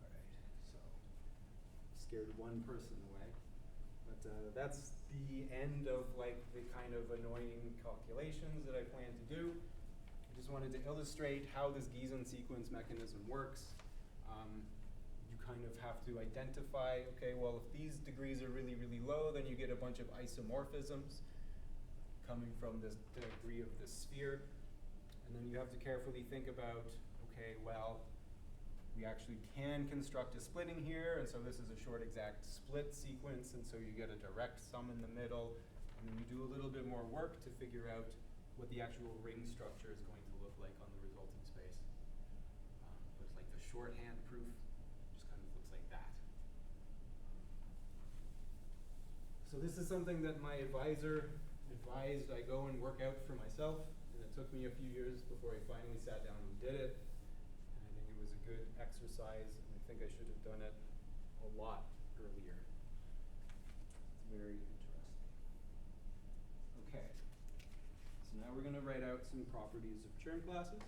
All right, so scared one person away, but that's the end of like the kind of annoying calculations that I plan to do. I just wanted to illustrate how this Gysin sequence mechanism works. You kind of have to identify, okay, well, if these degrees are really, really low, then you get a bunch of isomorphisms coming from this degree of the sphere. And then you have to carefully think about, okay, well, we actually can construct a splitting here, and so this is a short exact split sequence, and so you get a direct sum in the middle, and then you do a little bit more work to figure out what the actual ring structure is going to look like on the resulting space. But like the shorthand proof just kind of looks like that. So this is something that my advisor advised I go and work out for myself, and it took me a few years before I finally sat down and did it. And I think it was a good exercise, and I think I should have done it a lot earlier. It's very interesting. Okay, so now we're going to write out some properties of Chern classes.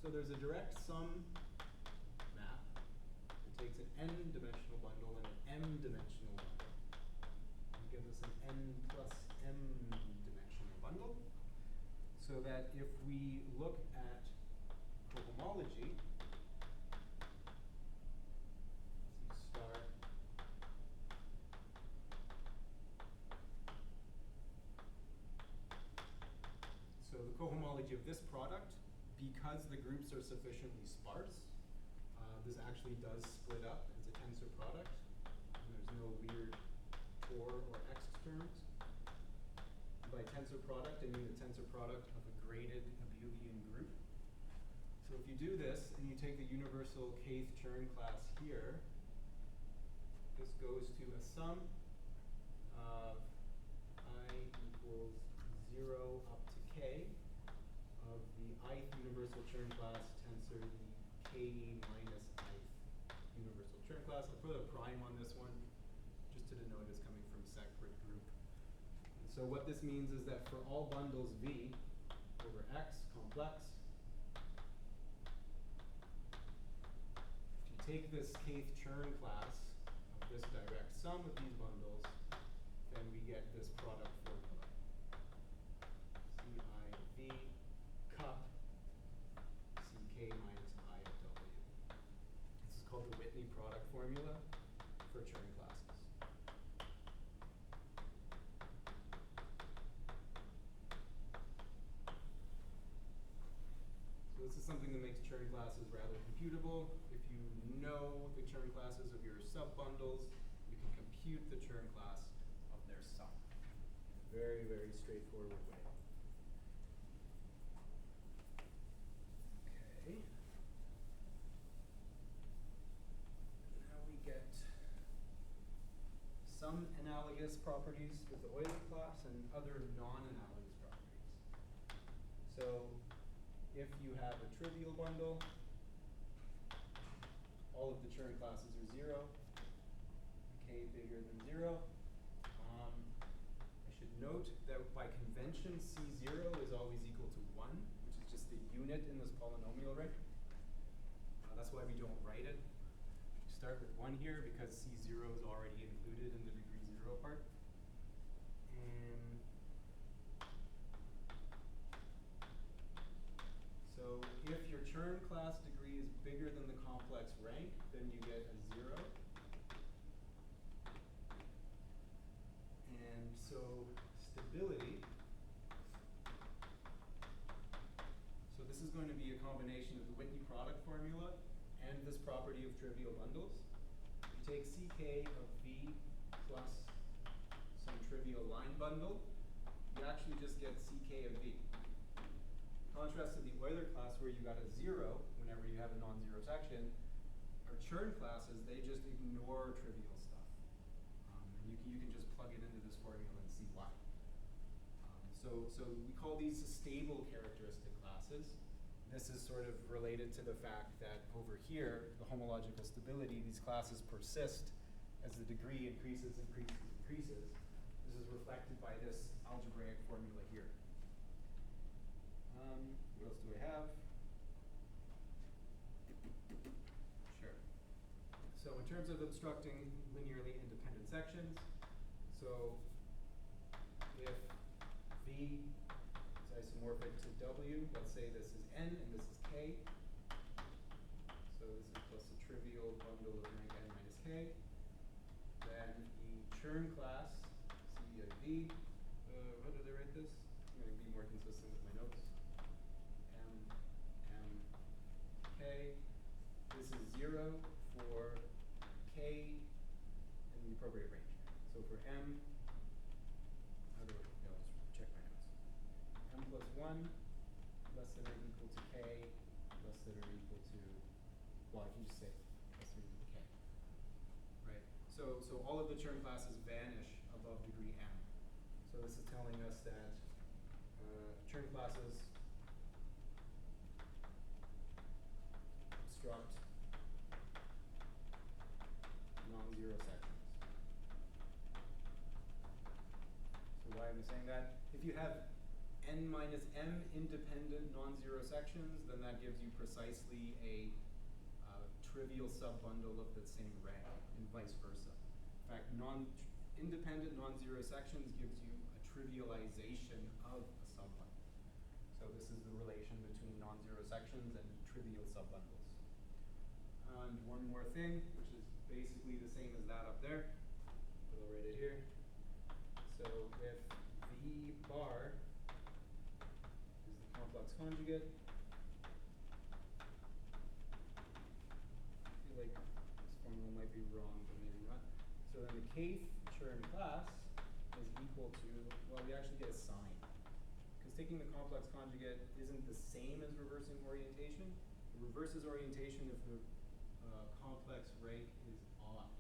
So there's a direct sum map that takes an n-dimensional bundle and an m-dimensional bundle. And gives us an n plus m-dimensional bundle. So that if we look at cohomology, let's see, star. So the cohomology of this product, because the groups are sufficiently sparse, this actually does split up as a tensor product, and there's no weird Tor or X terms. By tensor product, I mean the tensor product of a graded abelian group. So if you do this, and you take the universal kth Chern class here, this goes to a sum of I equals 0 up to k of the ith universal Chern class tensor the k minus ith universal Chern class. I'll put a prime on this one just to denote it's coming from separate group. And so what this means is that for all bundles V over X complex, if you take this kth Chern class of this direct sum of these bundles, then we get this product formula. CIV is something that makes Chern classes rather computable. If you know the Chern classes of your subbundles, you can compute the Chern class of their sum. Very, very straightforward way. Okay. Now we get some analogous properties with the Euler class and other non-analogous properties. So if you have a trivial bundle, all of the Chern classes are 0, k bigger than 0. I should note that by convention C0 is always equal to 1, which is just the unit in this polynomial ring. That's why we don't write it. We start with 1 here because C0 is already included in the degree 0 part. So if your Chern class degree is bigger than the complex rank, then you get a 0. And so stability, so this is going to be a combination of the Whitney product formula and this property of trivial bundles. You take ck of v plus some trivial line bundle, you actually just get ck of v. Contrast to the Euler class where you got a 0 whenever you have a non-zero section, our Chern classes, they just ignore trivial stuff. And you can just plug it into this formula and see why. So we call these stable characteristic classes. This is sort of related to the fact that over here, the homological stability, these classes persist as the degree increases. This is reflected by this algebraic formula here. What else do I have? Sure. So in terms of obstructing linearly independent sections, so if V is isomorphic to W, let's say this is N and this is K. So this is plus a trivial bundle of rank N minus K. Then the Chern class, C of V, how did I write this? I'm going to be more consistent with my notes. K. This is 0 for K in the appropriate range. So for M, I'll just check my notes. M plus 1 less than or equal to K less than or equal to, well, I can just say less than or equal to K. Right? So all of the Chern classes vanish above degree M. So this is telling us that Chern classes obstruct non-zero sections. So why am I saying that? If you have n minus m independent non-zero sections, then that gives you precisely a trivial subbundle of the same rank, and vice versa. In fact, independent non-zero sections gives you a trivialization of a subbundle. So this is the relation between non-zero sections and trivial subbundles. And one more thing, which is basically the same as that up there, but I'll write it here. So if V bar is the complex conjugate, I feel like this formula might be wrong, but maybe not. So then the kth Chern class is equal to, well, we actually get a sign. Because taking the complex conjugate isn't the same as reversing orientation. It reverses orientation if the complex rank is odd,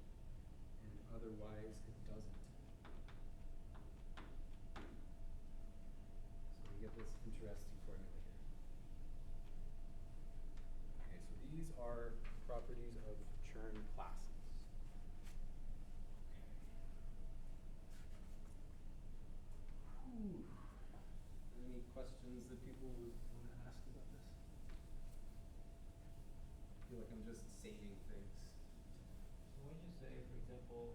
and otherwise it doesn't. So we get this interesting formula here. Okay, so these are properties of Chern classes. Okay. Any questions that people would want to ask about this? I feel like I'm just saying things. So when you say, for example,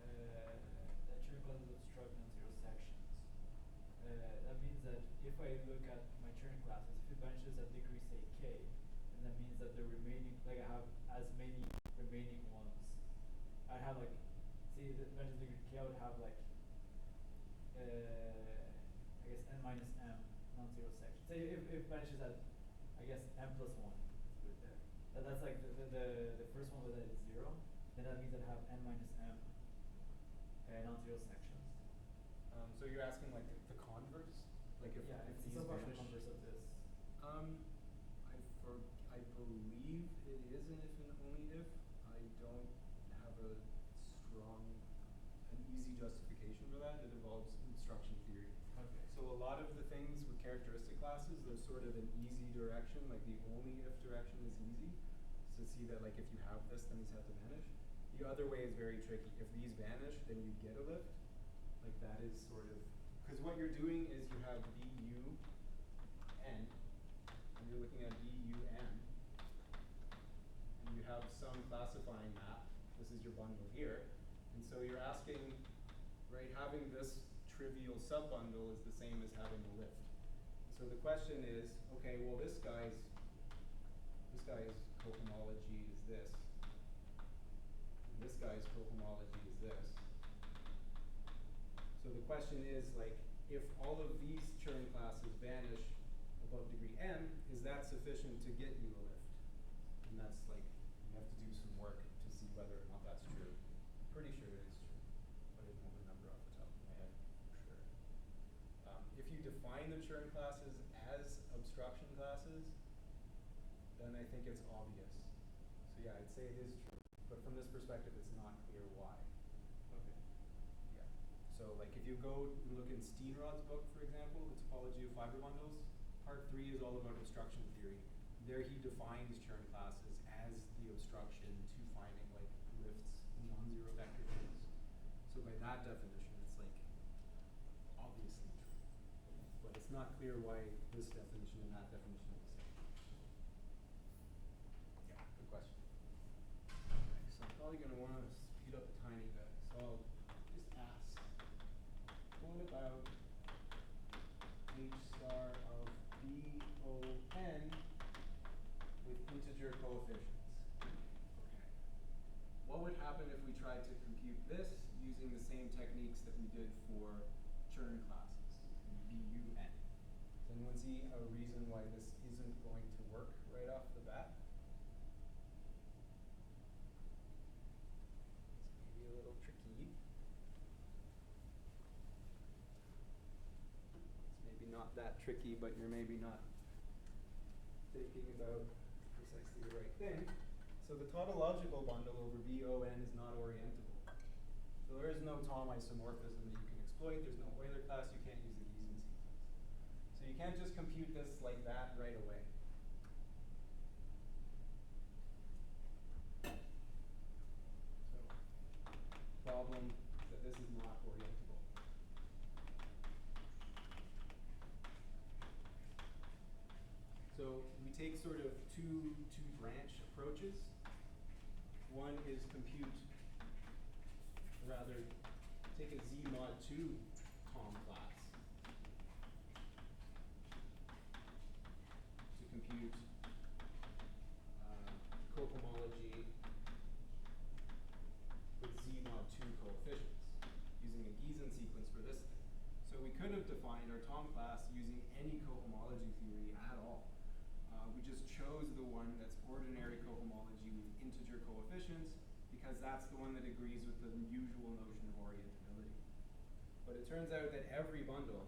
that Chern classes obstruct non-zero sections, that means that if I look at my Chern classes, if it vanishes at degree say k, then that means that the remaining, like I have as many remaining ones. I have like, see, if it vanishes degree k, I would have like, I guess n minus m non-zero sections. Say if it vanishes at I guess n plus 1. Let's put it there. That's like the first one where that is 0. Then that means that I have n minus m non-zero sections. So you're asking like the converse? Like if, yeah, if it's these some partial vanish? converse of this. I believe it is an if and only if. I don't have an easy justification for that. It involves instruction theory. Okay. So a lot of the things with characteristic classes, there's sort of an easy direction, like the only if direction is easy. So see that like if you have this, then these have to vanish. The other way is very tricky. If these vanish, then you get a lift. Like that is sort of, because what you're doing is you have BU n, and you're looking at BU n, and you have some classifying map. This is your bundle here. And so you're asking, right, having this trivial subbundle is the same as having a lift. So the question is, okay, well this guy's cohomology is this. And this guy's cohomology is this. So the question is, like, if all of these Chern classes vanish above degree n, is that sufficient to get you a lift? And that's like, you have to do some work to see whether or not that's true. I'm pretty sure it is true, but I don't have a number off the top of my head for sure. If you define the Chern classes as obstruction classes, then I think it's obvious. So yeah, I'd say it is true, but from this perspective, it's not clear why. Okay. Yeah. So like if you go and look in Steenrod's book, for example, the topology of fiber bundles, part 3 is all about obstruction theory. There he defines Chern classes as the obstruction to finding like lifts in non-zero vector fields. So by that definition, it's like obviously true. But it's not clear why this definition and that definition are the same. Yeah, good question. Okay, so I'm probably going to want to speed up a tiny bit. So I'll just ask, what about h star of BON with integer coefficients? Okay. What would happen if we tried to compute this using the same techniques that we did for Chern classes in BUN? Does anyone see a reason why this isn't going to work right off the bat? It's maybe a little tricky. It's maybe not that tricky, but you're maybe not thinking about precisely the right thing. So the tautological bundle over BON is not orientable. So there is no Thom isomorphism that you can exploit. There's no Euler class. You can't use the Gysin sequence. So you can't just compute this like that right away. So problem that this is not orientable. So we take sort of two branch approaches. One is take a Z mod 2 Thom class to compute cohomology with Z mod 2 coefficients using a Gysin sequence for this thing. So we could have defined our Thom class using any cohomology theory at all. We just chose the one that's ordinary cohomology with integer coefficients because that's the one that agrees with the usual notion of orientability. But it turns out that every bundle,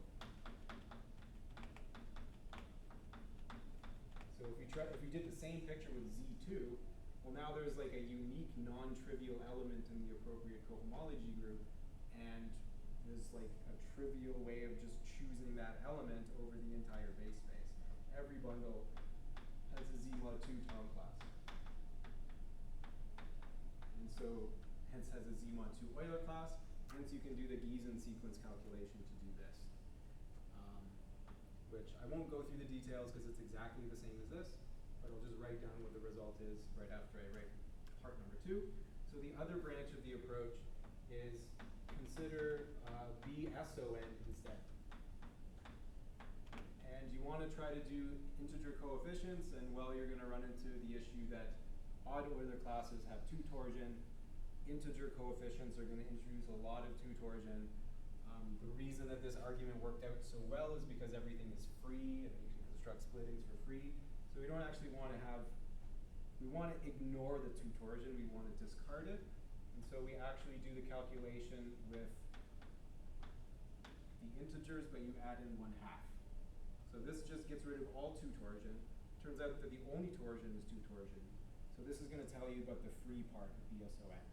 so if we did the same picture with Z2, well now there's like a unique non-trivial element in the appropriate cohomology group, and there's like a trivial way of just choosing that element over the entire base space. Every bundle has a Z mod 2 Thom class. And so hence has a Z mod 2 Euler class, hence you can do the Gysin sequence calculation to do this. Which I won't go through the details because it's exactly the same as this, but I'll just write down what the result is right after I write part number 2. So the other branch of the approach is consider BSON instead. And you want to try to do integer coefficients, and well, you're going to run into the issue that odd Euler classes have 2 torsion. Integer coefficients are going to introduce a lot of 2 torsion. The reason that this argument worked out so well is because everything is free and you can construct splittings for free. So So we don't actually want to have, we want to ignore the 2 torsion, we want to discard it. And so we actually do the calculation with the integers, but you add in 1/2. So this just gets rid of all 2 torsion. Turns out that the only torsion is 2 torsion. So this is going to tell you about the free part of BSON.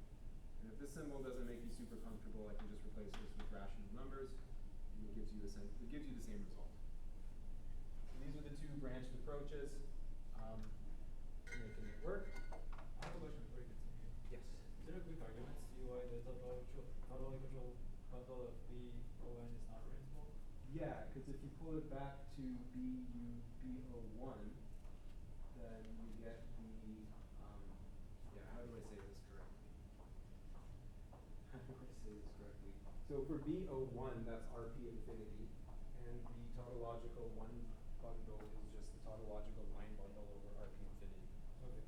And if this symbol doesn't make you super comfortable, I can just replace this with rational numbers, and it gives you the same result. So these are the 2 branched approaches to making it work. I have a question before you continue. Yes. Is there a quick argument to see why the topological bundle of BON is not orientable? Yeah, because if you pull it back to BO1, then you get the, how do I say this correctly? How do I say this correctly? So for BO1, that's RP infinity, and the tautological 1 bundle is just the tautological line bundle over RP infinity. Okay.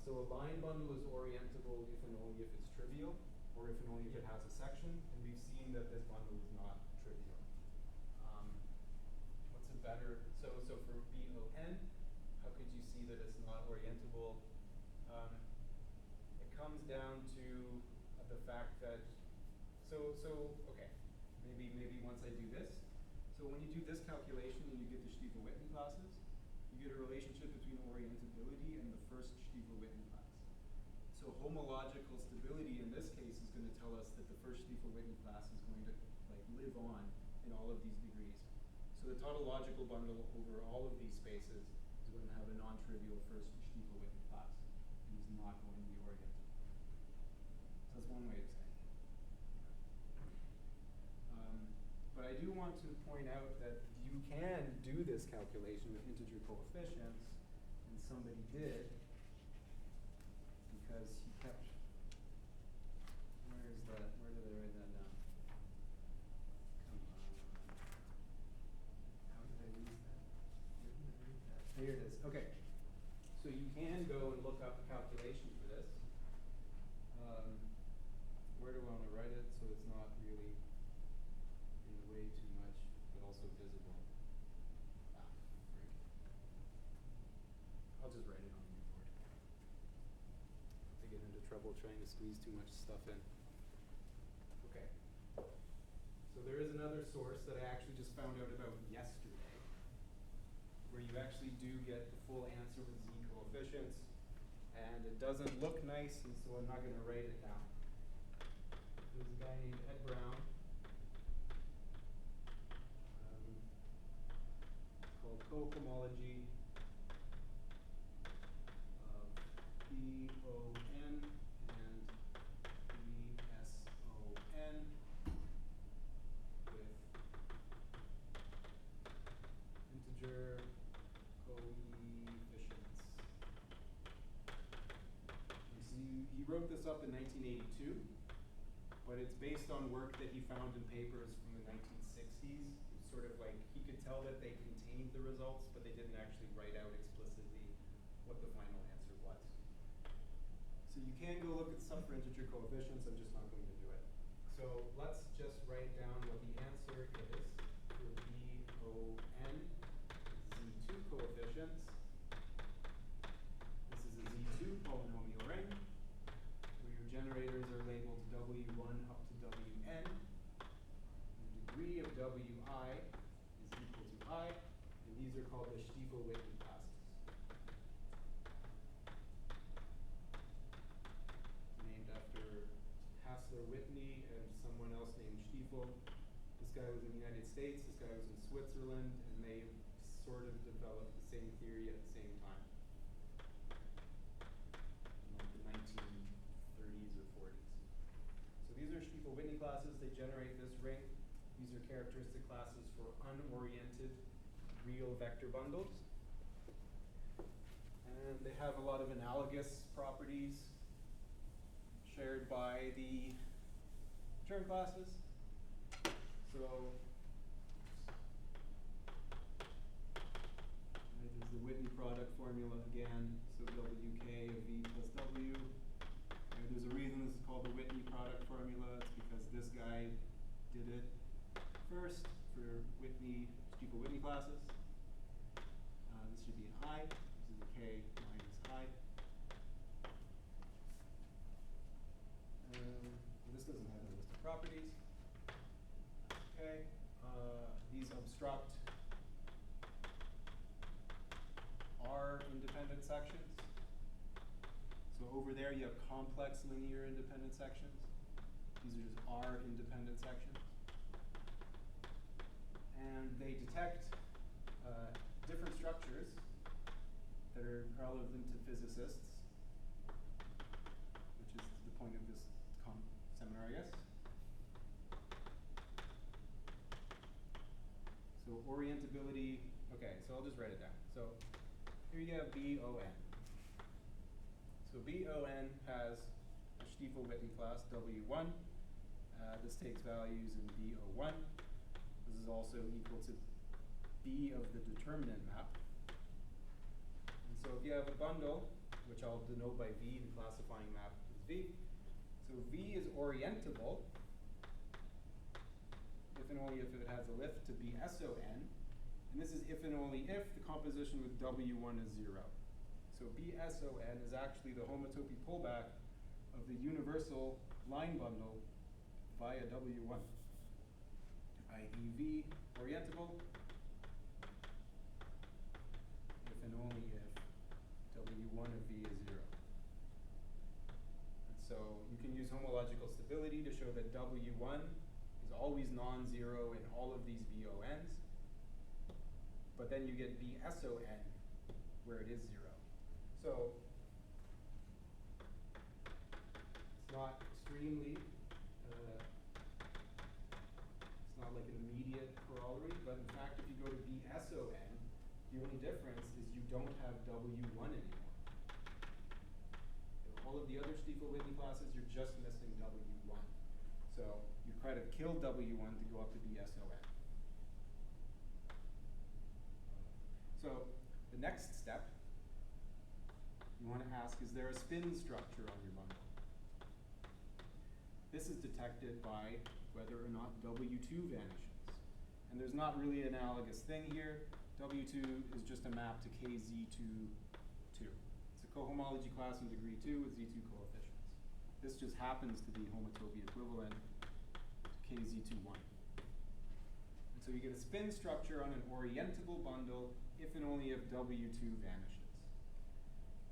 So a line bundle is orientable if and only if it's trivial, or if and only if it has a section, and we've seen that this bundle is not trivial. What's a better, so for BON, how could you see that it's not orientable? It comes down to the fact that, okay, maybe once I do this. So when you do this calculation and you get the Stiefel-Whitney classes, you get a relationship between orientability and the first Stiefel-Whitney class. So homological stability in this case is going to tell us that the first Stiefel-Whitney class is going to live on in all of these degrees. So the tautological bundle over all of these spaces is going to have a non-trivial first Stiefel-Whitney class and is not going to be orientable. So that's one way of saying it. But I do want to point out that you can do this calculation with integer coefficients, and somebody did, because he kept, where did I write that down? Come on. How did I lose that? Where did I read that? Here it is. Okay. So you can go and look up a calculation for this. Where do I want to write it so it's not really in the way too much, but also visible? Frick. I'll just write it on the report. I get into trouble trying to squeeze too much stuff in. Okay. So there is another source that I actually just found out about yesterday, where you actually do get the full answer with z coefficients, and it doesn't look nice, and so I'm not going to write it down. There's a guy named Ed Brown, called cohomology of BON and BSON with integer coefficients. You see, he wrote this up in 1982. But it's based on work that he found in papers from the 1960s. It's sort of like he could tell that they contained the results, but they didn't actually write out explicitly what the final answer was. So you can go look at stuff for integer coefficients. I'm just not going to do it. So let's just write down what the answer is for BON Z2 coefficients. This is a Z2 polynomial ring, where your generators are labeled W1 up to Wn. The degree of Wi is equal to I, and these are called the Stiefel-Whitney classes. Named after Hassler-Whitney and someone else named Stiefel. This guy was in the United States, this guy was in Switzerland, and they sort of developed the same theory at the same time. In like the 1930s or 40s. So these are Stiefel-Whitney classes. They generate this ring. These are characteristic classes for unoriented real vector bundles. And they have a lot of analogous properties shared by the Chern classes. So there's the Whitney product formula again. So WK of V plus W. There's a reason this is called the Whitney product formula. It's because this guy did it first for Stiefel-Whitney classes. This should be an I. This is a k minus I. This doesn't have a list of properties. Okay, these obstruct are independent sections. So over there you have complex linear independent sections. These are just R independent sections. And they detect different structures that are relevant to physicists, which is the point of this seminar, I guess. So orientability, okay, so I'll just write it down. So here you have BON. So BON has a Stiefel-Whitney class, W1. This takes values in BO1. This is also equal to B of the determinant map. And so if you have a bundle, which I'll denote by V, the classifying map is V. So V is orientable if and only if it has a lift to be SON. And this is if and only if the composition with W1 is 0. So BSON is actually the homotopy pullback of the universal line bundle via W1, i.e. V orientable if and only if W1 of V is 0. And so you can use homological stability to show that W1 is always non-zero in all of these BONs, but then you get BSON where it is 0. So it's not extremely, it's not like an immediate corollary, but in fact if you go to BSON, the only difference is you don't have W1 anymore. All of the other Stiefel-Whitney classes, you're just missing W1. So you kind of kill W1 to go up to BSON. So the next step, you want to ask, is there a spin structure on your bundle? This is detected by whether or not W2 vanishes. And there's not really an analogous thing here. W2 is just a map to KZ2, 2. It's a cohomology class in degree 2 with Z2 coefficients. This just happens to be homotopy equivalent to KZ2, 1. And so you get a spin structure on an orientable bundle if and only if W2 vanishes.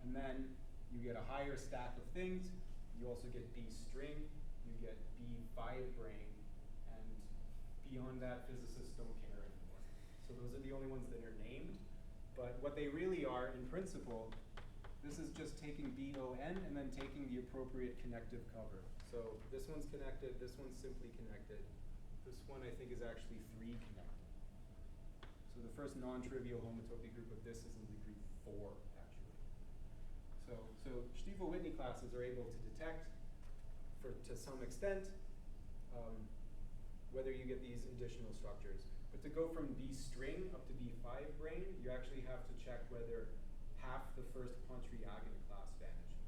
And then you get a higher stack of things. You also get B string, you get B fivebrane, and beyond that, physicists don't care anymore. So those are the only ones that are named. But what they really are, in principle, this is just taking BON and then taking the appropriate connective cover. So this one's connected, this one's simply connected. This one I think is actually 3 connected. So the first non-trivial homotopy group of this is in degree 4, actually. So Stiefel-Whitney classes are able to detect, to some extent, whether you get these additional structures. But to go from B string up to B fivebrane, you actually have to check whether half the first Pontryagin class vanishes.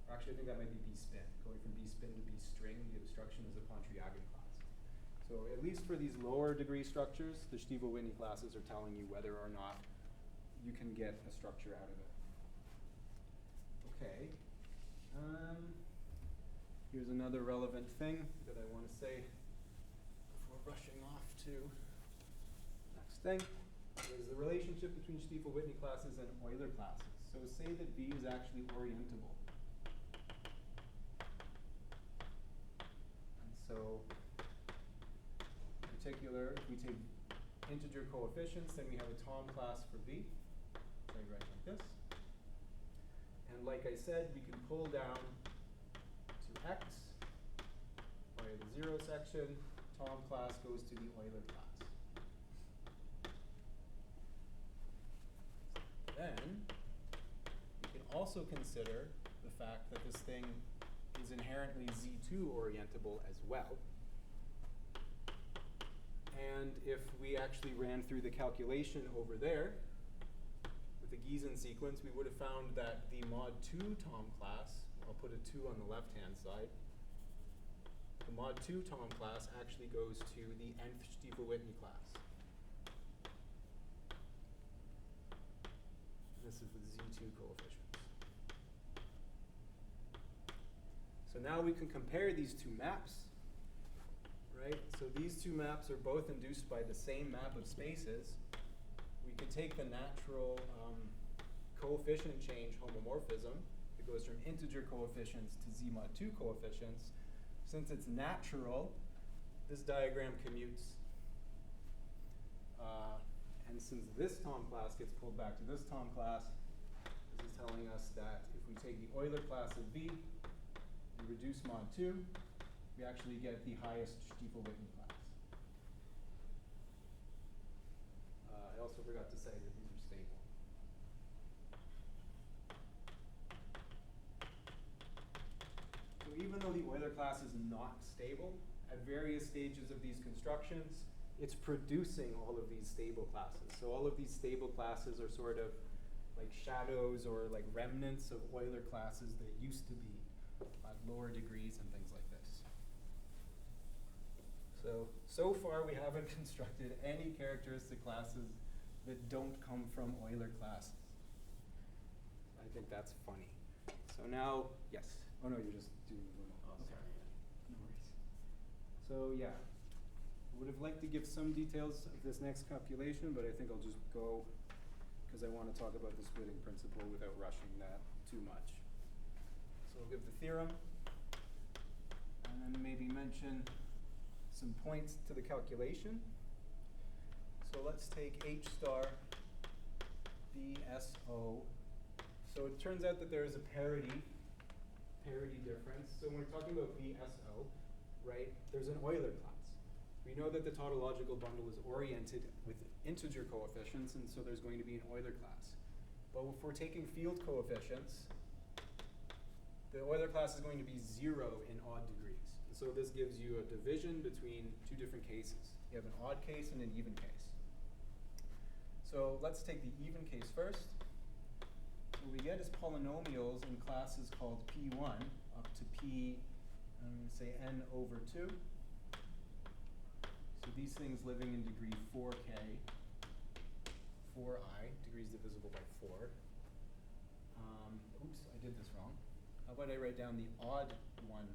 Or actually, I think that might be B spin. Going from B spin to B string, the obstruction is a Pontryagin class. So at least for these lower degree structures, the Stiefel-Whitney classes are telling you whether or not you can get a structure out of it. Okay. Here's another relevant thing that I want to say before rushing off to next thing. Is the relationship between Stiefel-Whitney classes and Euler classes. So say that V is actually orientable. And so, in particular, if we take integer coefficients, then we have a Thom class for V. So I write like this. And like I said, we can pull down to X via the 0 section. Thom class goes to the Euler class. Then, you can also consider the fact that this thing is inherently Z2 orientable as well. And if we actually ran through the calculation over there, with the Gysin sequence, we would have found that the mod 2 Thom class, I'll put a 2 on the left-hand side, the mod 2 Thom class actually goes to the nth Stiefel-Whitney class. This is with coefficients. So now we can compare these two maps, right? So these two maps are both induced by the same map of spaces. We could take the natural coefficient change homomorphism. It goes from integer coefficients to z mod 2 coefficients. Since it's natural, this diagram commutes. And since this Thom class gets pulled back to this Thom class, this is telling us that if we take the Euler class of V and reduce mod 2, we actually get the highest Stiefel-Whitney class. I also forgot to say that these are stable. So even though the Euler class is not stable, at various stages of these constructions, it's producing all of these stable classes. So all of these stable classes are sort of like shadows or like remnants of Euler classes that used to be at lower degrees and things like this. So far we haven't constructed any characteristic classes that don't come from Euler classes. I think that's funny. So now, yes. Oh no, you're just doing the remote. Oh, sorry. No worries. So yeah, I would have liked to give some details of this next calculation, but I think I'll just go because I want to talk about the splitting principle without rushing that too much. So I'll give the theorem and then maybe mention some points to the calculation. So let's take H star BSO. So it turns out that there is a parity difference. So when we're talking about BSO, right, there's an Euler class. We know that the tautological bundle is oriented with integer coefficients, and so there's going to be an Euler class. But if we're taking field coefficients, the Euler class is going to be 0 in odd degrees. And so this gives you a division between two different cases. You have an odd case and an even case. So let's take the even case first. What we get is polynomials in classes called P1 up to P, I'm going to say n over 2. So these things living in degree 4k, 4i, degrees divisible by 4. Oops, I did this wrong. How about I write down the odd one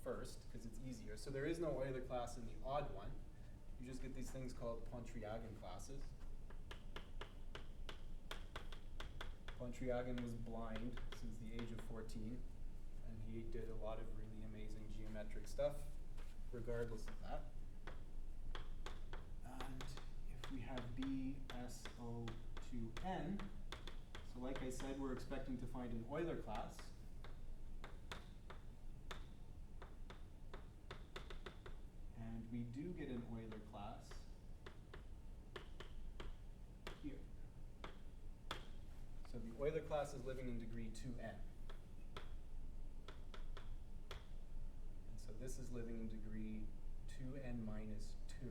first, because it's easier. So there is no Euler class in the odd one. You just get these things called Pontryagin classes. Pontryagin was blind since the age of 14, and he did a lot of really amazing geometric stuff, regardless of that. And if we have BSO2n, so like I said, we're expecting to find an Euler class. And we do get an Euler class here. So the Euler class is living in degree 2n. And so this is living in degree 2n minus 2.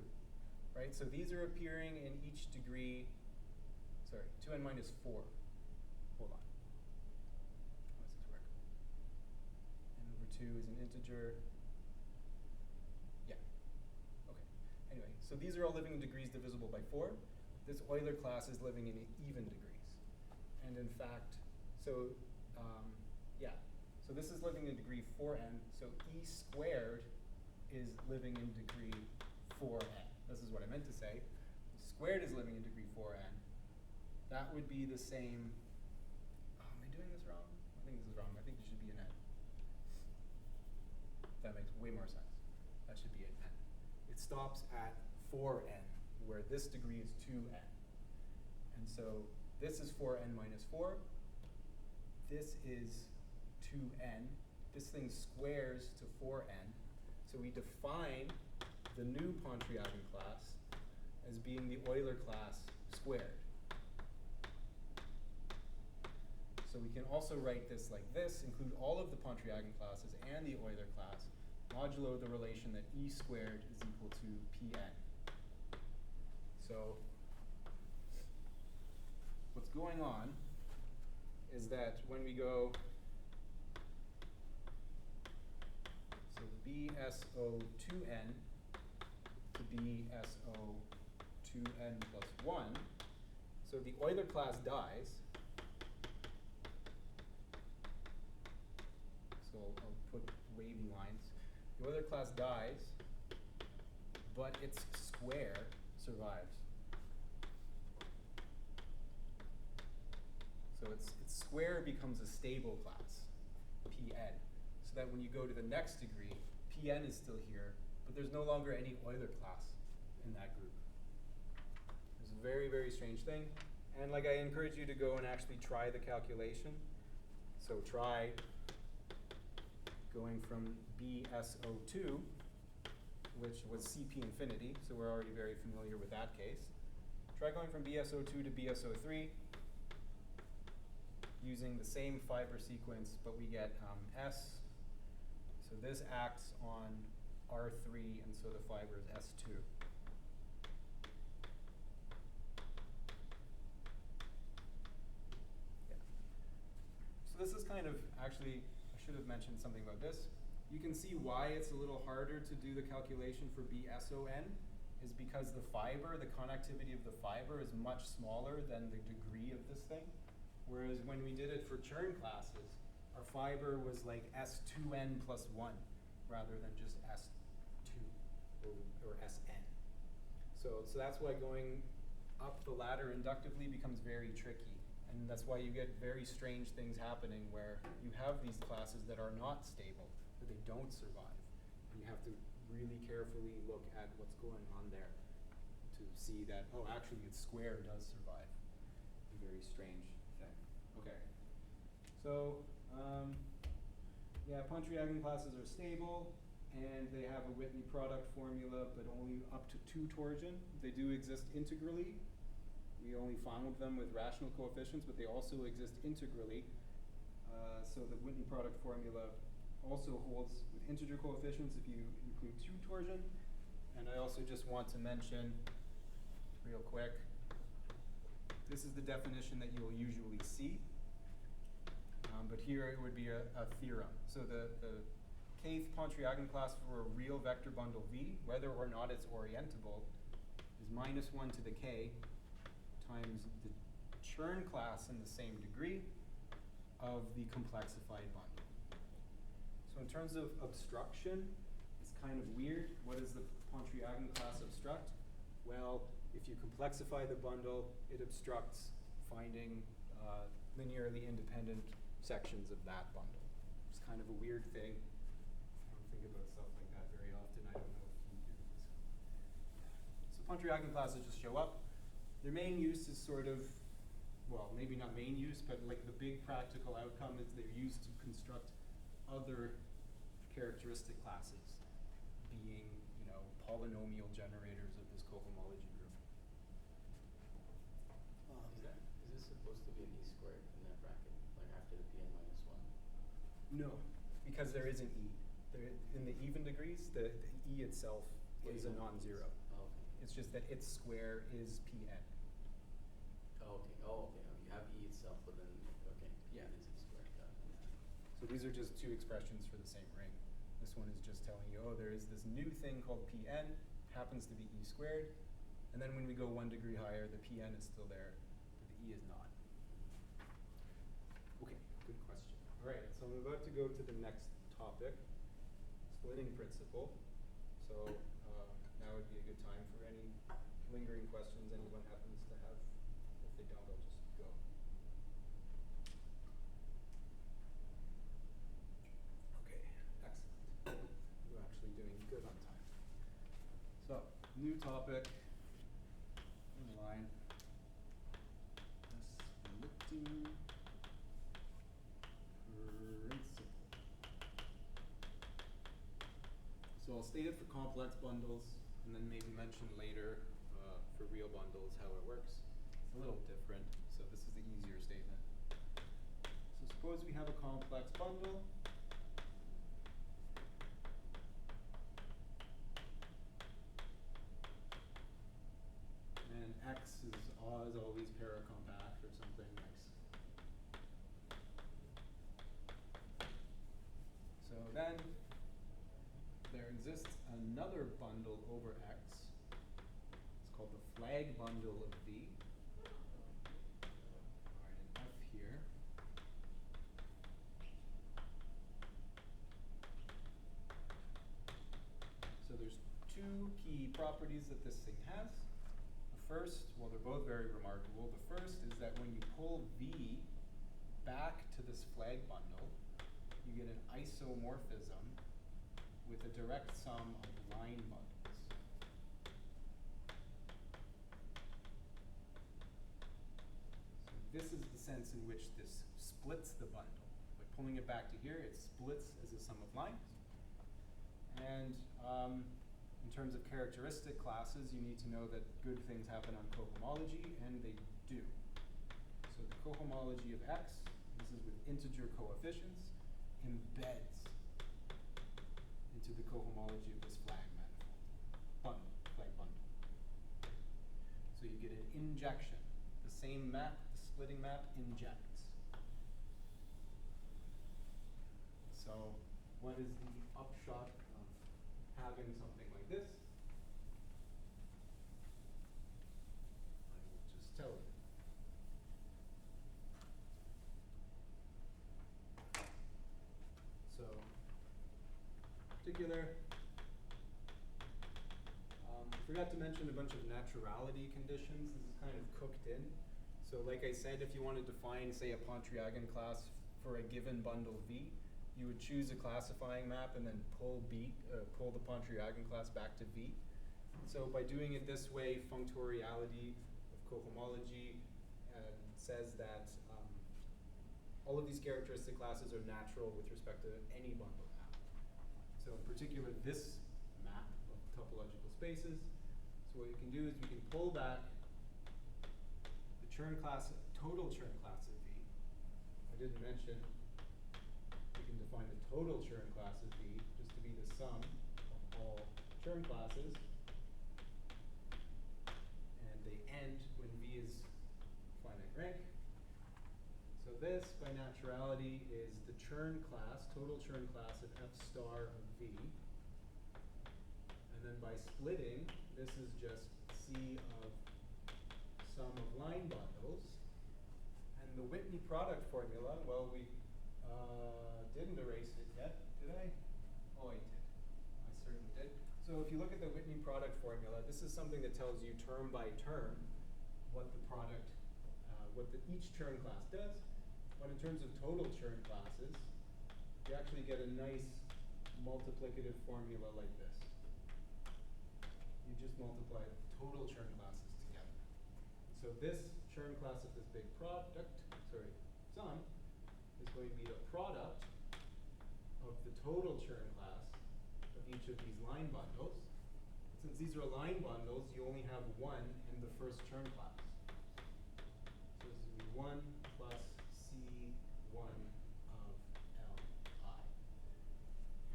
Right? So these are appearing in each degree, 2n minus 4. Hold on. How does this work? n over 2 is an integer. Yeah. Okay. Anyway, so these are all living in degrees divisible by 4. This Euler class is living in even degrees. And in fact, so this is living in degree 4n, so e squared is living in degree 4n. This is what I meant to say. Squared is living in degree 4n. That would be the same, am I doing this wrong? I think this is wrong. I think it should be an n. That makes way more sense. That should be an n. It stops at 4n, where this degree is 2n. And so this is 4n minus 4. This is 2n. This thing squares to 4n. So we define the new Pontryagin class as being the Euler class squared. So we can also write this like this, include all of the Pontryagin classes and the Euler class, modulo the relation that e squared is equal to pn. So what's going on is that when we go, so BSO2n to BSO2n plus 1, so the Euler class dies, so I'll put wavy lines. The Euler class dies, but its square survives. So its square becomes a stable class, Pn, so that when you go to the next degree, Pn is still here, but there's no longer any Euler class in that group. It's a very, very strange thing. And like, I encourage you to go and actually try the calculation. So try going from BSO2, which was CP infinity, so we're already very familiar with that case. Try going from BSO2 to BSO3 using the same fiber sequence, but we get S. So this acts on R3, and so the fiber is S2. Yeah. So this is kind of, actually, I should have mentioned something about this. You can see why it's a little harder to do the calculation for BSON is because the fiber, the connectivity of the fiber is much smaller than the degree of this thing. Whereas when we did it for Chern classes, our fiber was like S2n plus 1 rather than just S2 or Sn. So that's why going up the ladder inductively becomes very tricky. And that's why you get very strange things happening where you have these classes that are not stable, that they don't survive. And you have to really carefully look at what's going on there to see that, oh, actually its square does survive. A very strange thing. Okay. So, yeah, Pontryagin classes are stable, and they have a Whitney product formula, but only up to 2 torsion. They do exist integrally. We only found them with rational coefficients, but they also exist integrally. So the Whitney product formula also holds with integer coefficients if you include 2 torsion. And I also just want to mention, real quick, this is the definition that you'll usually see. But here it would be a theorem. So the kth Pontryagin class for a real vector bundle V, whether or not it's orientable, is minus 1 to the k times the Chern class in the same degree of the complexified bundle. So in terms of obstruction, it's kind of weird. What does the Pontryagin class obstruct? Well, if you complexify the bundle, it obstructs finding linearly independent sections of that bundle. It's kind of a weird thing. I don't think about stuff like that very often. I don't know if you do. So Pontryagin classes just show up. Their main use is sort of, well, maybe not main use, but like the big practical outcome is they're used to construct other characteristic classes, being, you know, polynomial generators of this cohomology group. Is this supposed to be an e squared in that bracket, like after the Pn minus 1? No, because there is an e. In the even degrees, the e itself is a non-zero. Oh, okay. It's just that its square is Pn. Oh, okay. Oh, okay. You have e itself, but then, okay, Pn Yeah. is e squared. Got it. So these are just 2 expressions for the same ring. This one is just telling you, oh, there is this new thing called Pn, happens to be e squared. And then when we go 1 degree higher, the Pn is still there, but the e is not. Okay, good question. All right, so I'm about to go to the next topic, splitting principle. So now would be a good time for any lingering questions anyone happens to have. If they don't, I'll just go. Okay, excellent. We're actually doing good on time. So, new topic, line, splitting principle. So I'll state it for complex bundles, and then maybe mention later for real bundles how it works. It's a little different, so this is the easier statement. So suppose we have a complex bundle. And X is always paracompact or something nice. So then there exists another bundle over X. It's called the flag bundle of V. I'll write an F here. properties that this thing has. The first, well, they're both very remarkable. The first is that when you pull V back to this flag bundle, you get an isomorphism with a direct sum of line bundles. So this is the sense in which this splits the bundle. By pulling it back to here, it splits as a sum of lines. And in terms of characteristic classes, you need to know that good things happen on cohomology, and they do. So the cohomology of X, this is with integer coefficients, embeds into the cohomology of this flag manifold, flag bundle. So you get an injection. The same map, the splitting map, injects. So what is the upshot of having something like this? I will just tell you. So, particular, forgot to mention a bunch of naturality conditions. This is kind of cooked in. So like I said, if you want to define, say, a Pontryagin class for a given bundle V, you would choose a classifying map and then pull the Pontryagin class back to V. So by doing it this way, functoriality of cohomology says that all of these characteristic classes are natural with respect to any bundle map. So in particular, this map of topological spaces. So what you can do is we can pull back the Chern class, total Chern class of V. I didn't mention we can define the total Chern class of V just to be the sum of all Chern classes. And they end when V is finite rank. So this, by naturality, is the Chern class, total Chern class of F star of V. And then by splitting, this is just C of sum of line bundles. And the Whitney product formula, well, we didn't erase it yet, did I? Oh, I did. I certainly did. So if you look at the Whitney product formula, this is something that tells you term by term what the product, each Chern class does. But in terms of total Chern classes, you actually get a nice multiplicative formula like this. You just multiply total Chern classes together. So this Chern class of this big sum is going to be the product of the total Chern class of each of these line bundles. Since these are line bundles, you only have one in the first Chern class. So this is 1 plus C1 of Li.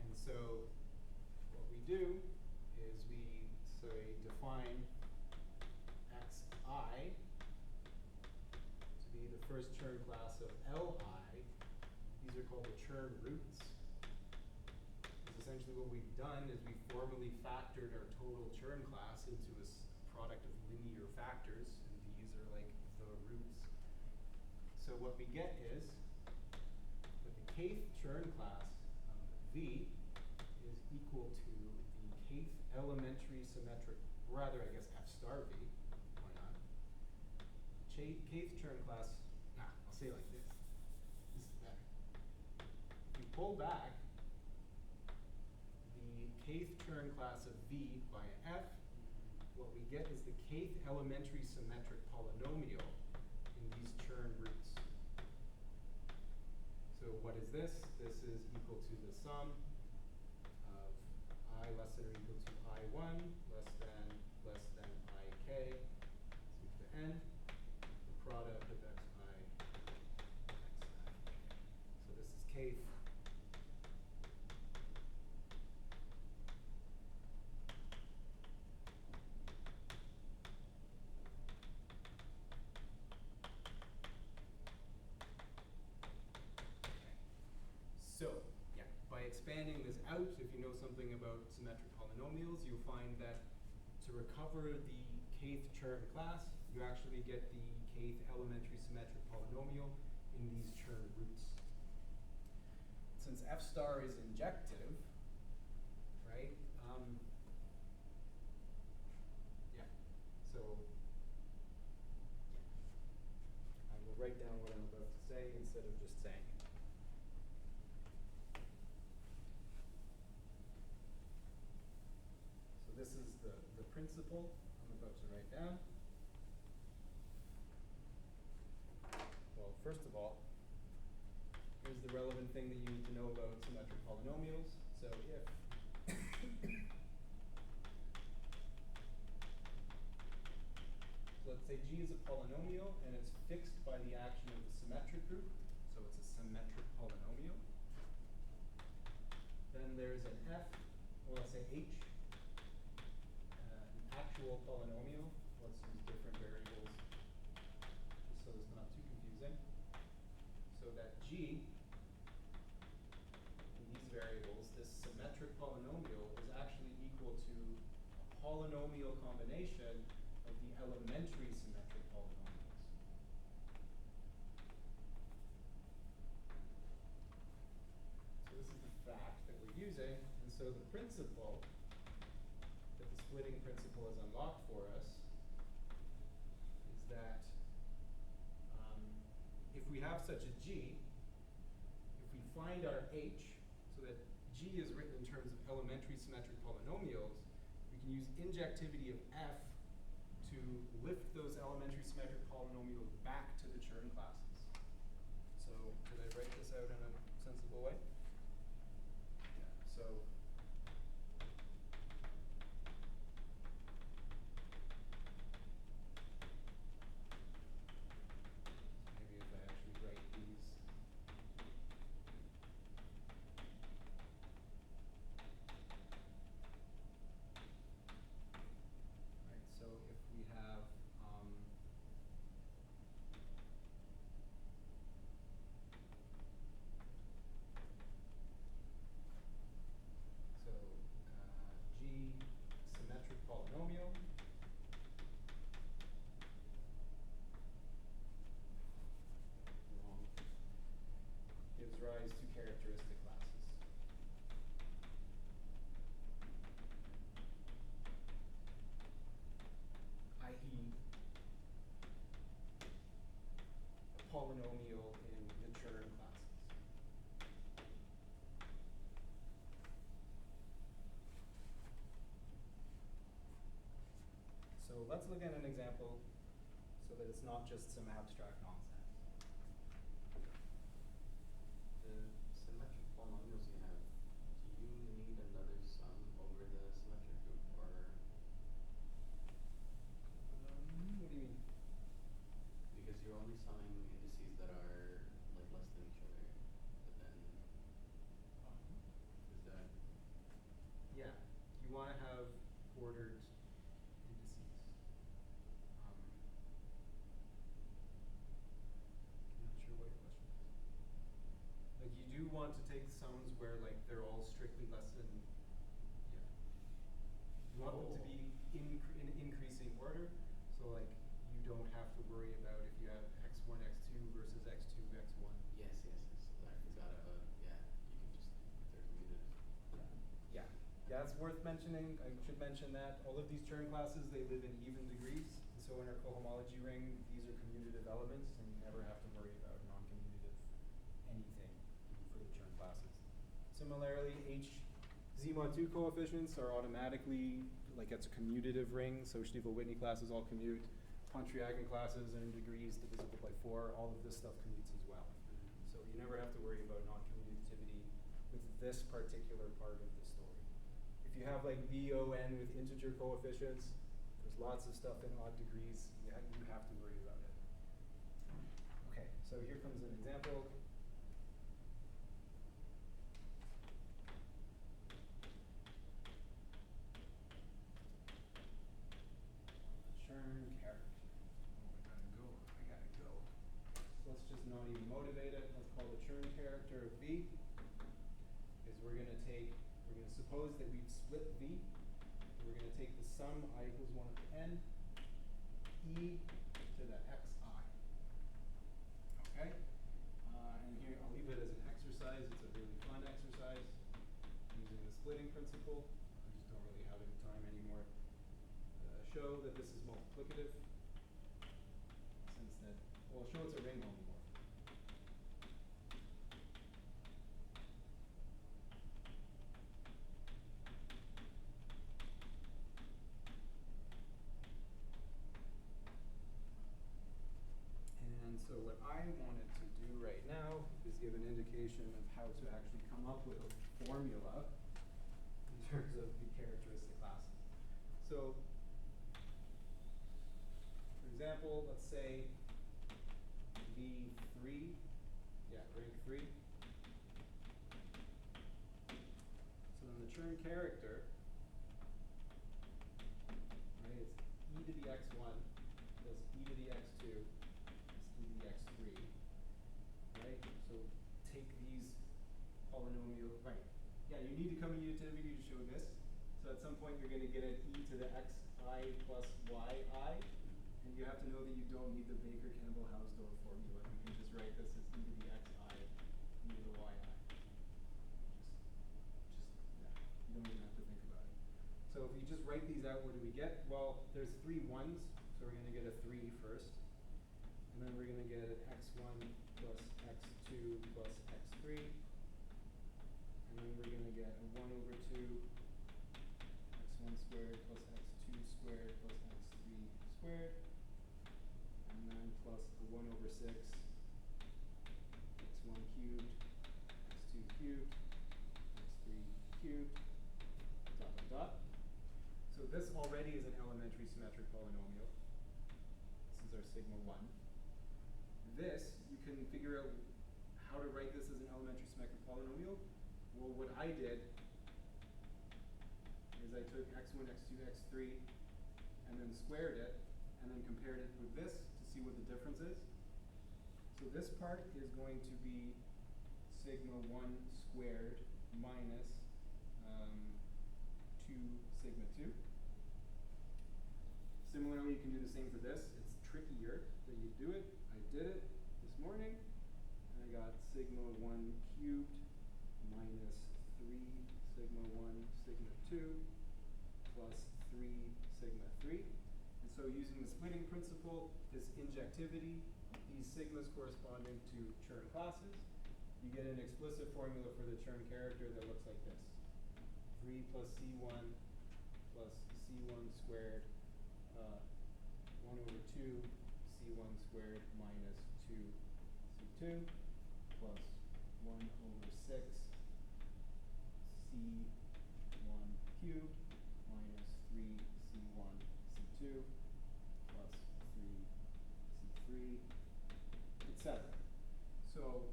And so what we do is we define Xi to be the first Chern class of Li. These are called the Chern roots. Because essentially what we've done is we formally factored our total Chern class into a product of linear factors, and these are like the roots. So what we get is that the kth Chern class of V is equal to the kth elementary symmetric, rather I guess F star V, why not? Kth Chern class, I'll say it like this. This is better. If we pull back the kth Chern class of V by F, what we get is the kth elementary symmetric polynomial in these Chern roots. So what is this? This is equal to the sum of I less than or equal to I1 less than IK, so to n, the product of xi, xi. So this is kth. So, yeah, by expanding this out, if you know something about symmetric polynomials, you'll find that to recover the kth Chern class, you actually get the kth elementary symmetric polynomial in these Chern roots. Since F star is injective, right, down what I'm about to say instead of just saying it. So this is the principle I'm about to write down. Well, first of all, here's the relevant thing that you need to know about symmetric polynomials. So if let's say G is a polynomial and it's fixed by the action of the symmetric group, so it's a symmetric polynomial. Then there's an F, or let's say H, an actual polynomial. Let's use different variables just so it's not too confusing. So that G, in these variables, this symmetric polynomial is actually equal to a polynomial combination of the elementary symmetric polynomials. So this is the fact that we're using, and so the principle that the splitting principle has unlocked for us is that if we have such a G, if we find our H, so that G is written in terms of elementary symmetric polynomials, we can use injectivity of F to lift those elementary symmetric polynomials back to the Chern classes. So did I write this out in a sensible way? Yeah, so maybe if I actually write these. Right, so if we have G symmetric polynomial gives rise to characteristic classes. I.e., a polynomial in the Chern classes. So let's look at an example so that it's not just some abstract nonsense. The symmetric polynomials you have, do you need another sum over the symmetric group, or What do you mean? because you're only summing indices that are like less than each other, but then is that Yeah, you want to have ordered indices. I'm not sure what your question is. Like you do want to take sums where like they're all strictly less than, yeah. You want them to be in increasing order, so like you don't have to worry about if you have x1, x2 versus x2, x1. yes. I forgot about yeah. You can just they're commutative. Yeah, that's worth mentioning. I should mention that all of these Chern classes, they live in even degrees. And so in our cohomology ring, these are commutative elements, and you never have to worry about non-commutative anything for the Chern classes. Similarly, Z-mod 2 coefficients are automatically, like it's a commutative ring, so Stiefel-Whitney classes all commute. Pontryagin classes are in degrees divisible by 4. All of this stuff commutes as well. So you never have to worry about non-commutativity with this particular part of the story. If you have like VON with integer coefficients, there's lots of stuff in odd degrees. You have to worry about it. Okay, so here comes an example. Chern character. Oh, I gotta go. Let's just not even motivate it. Let's call the Chern character V. Is we're gonna suppose that we've split V. We're gonna take the sum I equals 1 to n e to the xi. Okay? And here I'll leave it as an exercise. It's a really fun exercise using the splitting principle. I just don't really have any time anymore. Show that this is multiplicative. Since that, well, show it's a ring only more. So what I wanted to do right now is give an indication of how to actually come up with a formula in terms of the characteristic classes. So, for example, let's say V3, rank 3. So then the Chern character, right, it's e to the x1 plus e to the x2 plus e to the x3, right? So take these polynomial, right? Yeah, you need to come in utility to show this. So at some point you're going to get an e to the xi plus yi, and you have to know that you don't need the Baker-Campbell-Hausdorff formula. You can just write this as e to the xi, e to the yi. You don't even have to think about it. So if you just write these out, what do we get? Well, there's 3 1s, so we're going to get a 3 first. And then we're going to get an x1 plus x2 plus x3. And then we're going to get a 1 over 2 x1 squared plus x2 squared plus x3 squared. And then plus a 1 over 6 x1 cubed, x2 cubed, x3 cubed, dot, dot, dot. So this already is an elementary symmetric polynomial. This is our sigma 1. This, you can figure out how to write this as an elementary symmetric polynomial. Well, what I did is I took x1, x2, x3, and then squared it, and then compared it with this to see what the difference is. So this part is going to be sigma 1 squared minus 2 sigma 2. Similarly, you can do the same for this. It's trickier that you do it. I did it this morning, and I got sigma 1 cubed minus 3 sigma 1 sigma 2 plus 3 sigma 3. And so using the splitting principle, this injectivity, these sigmas corresponding to Chern classes, you get an explicit formula for the Chern character that looks like this. 3 plus c1 plus c1 squared 1 over 2 c1 squared minus 2 c2 plus 1 over 6 c1 cubed minus 3 c1 c2 plus 3 c3, etc. So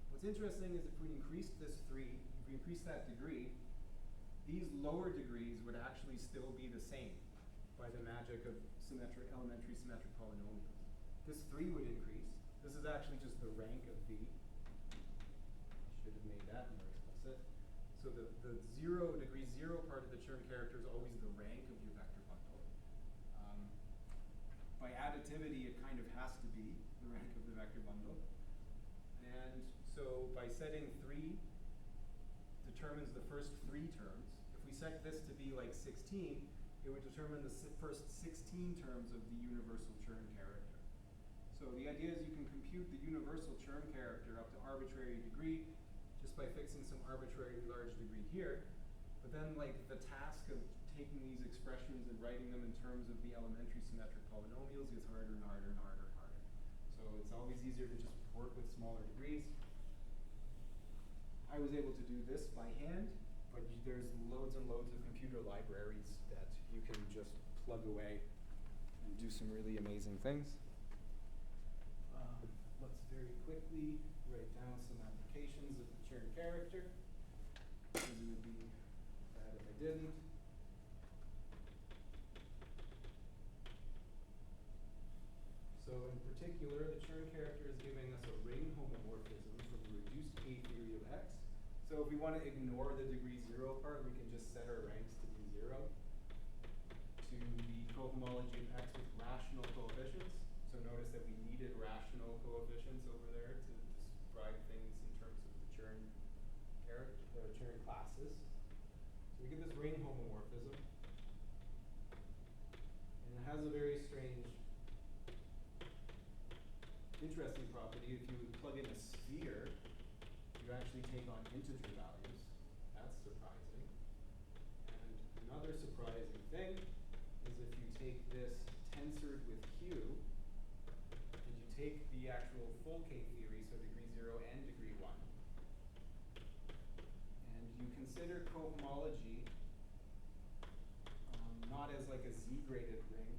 what's interesting is if we increase this 3, if we increase that degree, these lower degrees would actually still be the same by the magic of elementary symmetric polynomials. This 3 would increase. This is actually just the rank of V. Should have made that more explicit. So the degree 0 part of the Chern character is always the rank of your vector bundle. By additivity, it kind of has to be the rank of the vector bundle. And so by setting 3 determines the first 3 terms. If we set this to be like 16, it would determine the first 16 terms of the universal Chern character. So the idea is you can compute the universal Chern character up to arbitrary degree just by fixing some arbitrarily large degree here. But then like the task of taking these expressions and writing them in terms of the elementary symmetric polynomials gets harder and harder and harder and harder. So it's always easier to just work with smaller degrees. I was able to do this by hand, but there's loads and loads of computer libraries that you can just plug away and do some really amazing things. Let's very quickly write down some applications of the Chern character, because it would be bad if I didn't. So in particular, the Chern character is giving us a ring homomorphism from the reduced A theory of X. So if we want to ignore the degree 0 part, we can just set our ranks to be 0. To the cohomology of X with rational coefficients. So notice that we needed rational coefficients over there to describe things in terms of the Chern character, Chern classes. So we get this ring homomorphism. And it has a very strange, interesting property. If you would plug in a sphere, you actually take on integer values. That's surprising. And another surprising thing is if you take this tensored with Q, take the actual full K-theory, so degree 0 and degree 1, and you consider cohomology not as like a Z-graded ring,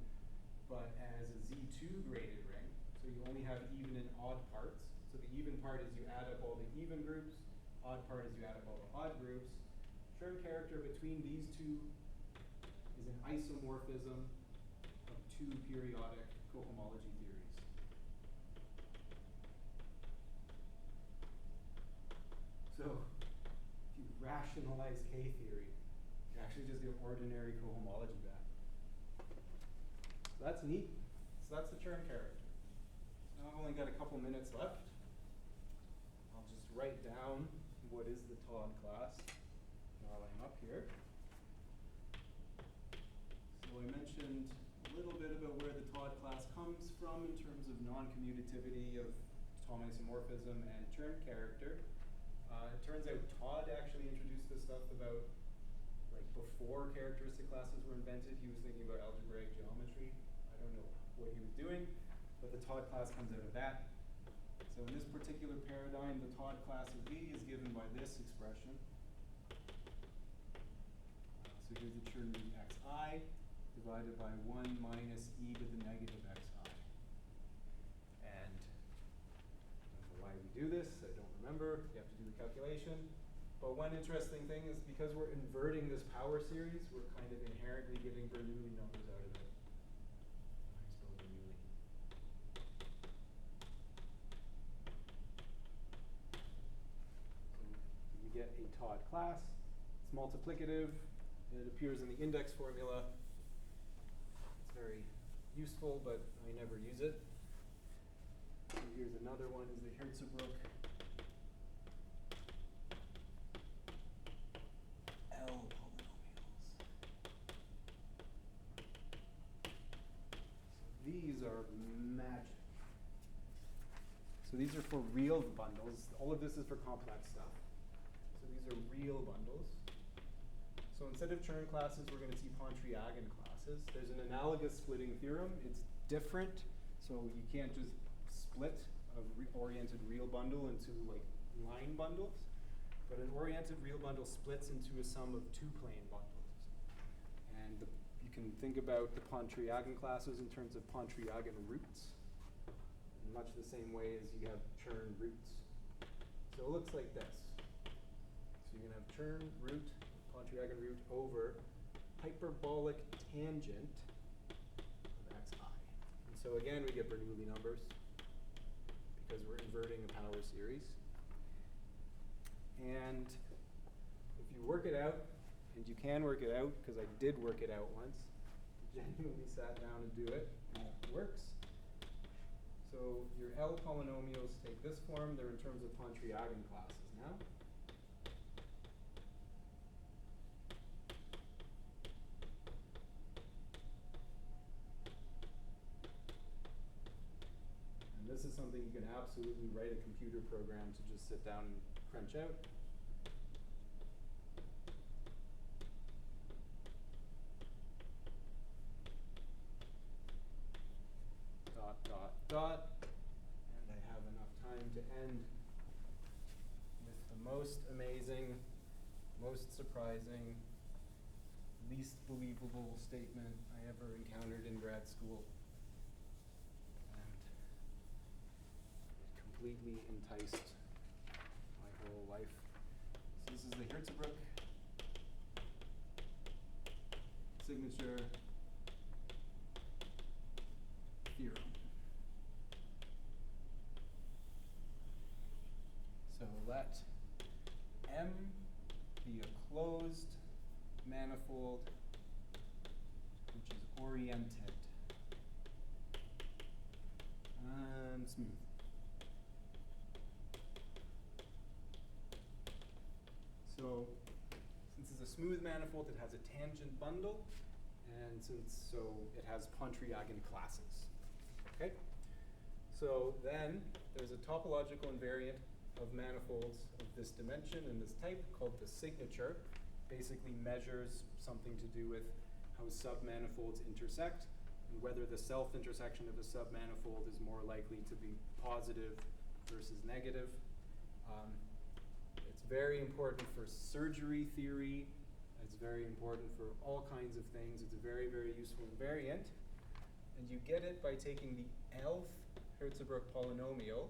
but as a Z2-graded ring. So you only have even and odd parts. So the even part is you add up all the even groups, odd part is you add up all the odd groups. Chern character between these two is an isomorphism of two periodic cohomology theories. So if you rationalize K-theory, you actually just get ordinary cohomology back. So that's neat. So that's the Chern character. Now I've only got a couple minutes left. I'll just write down what is the Thom class while I'm up here. So I mentioned a little bit about where the Thom class comes from in terms of non-commutativity of Thom isomorphism and Chern character. It turns out Todd actually introduced this stuff about before characteristic classes were invented. He was thinking about algebraic geometry. I don't know what he was doing, but the Todd class comes out of that. So in this particular paradigm, the Todd class of E is given by this expression. So here's the Chern root xi divided by 1 minus e to the negative xi. And I don't know why we do this. I don't remember. You have to do the calculation. But one interesting thing is because we're inverting this power series, we're kind of inherently getting Bernoulli numbers out of it. How do you spell Bernoulli? So we get a Todd class. It's multiplicative. It appears in the index formula. It's very useful, but I never use it. So here's another one, is the Hirzebruch L polynomials. So these are magic. So these are for real bundles. All of this is for complex stuff. So these are real bundles. So instead of Chern classes, we're going to see Pontryagin classes. There's an analogous splitting theorem. It's different, so you can't just split a oriented real bundle into line bundles. But an oriented real bundle splits into a sum of two plane bundles. And you can think about the Pontryagin classes in terms of Pontryagin roots, in much the same way as you have Chern roots. So it looks like this. So you're going to have Chern root, Pontryagin root over hyperbolic tangent of xi. And so again, we get Bernoulli numbers because we're inverting a power series. And if you work it out, and you can work it out, because I did work it out once, genuinely sat down and do it, and it works. So your L polynomials take this form. They're in terms of Pontryagin classes now. And this is something you can absolutely write a computer program to just sit down and crunch out. Dot, dot, dot. And I have enough time to end with the most amazing, most surprising, least believable statement I ever encountered in grad school. And it completely enticed my whole life. So this is the Hirzebruch signature theorem. So let M be a closed manifold which is oriented and smooth. So since it's a smooth manifold, it has a tangent bundle, and so it has Pontryagin classes. Okay? So then there's a topological invariant of manifolds of this dimension and this type called the signature. Basically measures something to do with how submanifolds intersect. and whether the self-intersection of a submanifold is more likely to be positive versus negative. It's very important for surgery theory. It's very important for all kinds of things. It's a very, very useful invariant. And you get it by taking the Lth Hertzebruch polynomial,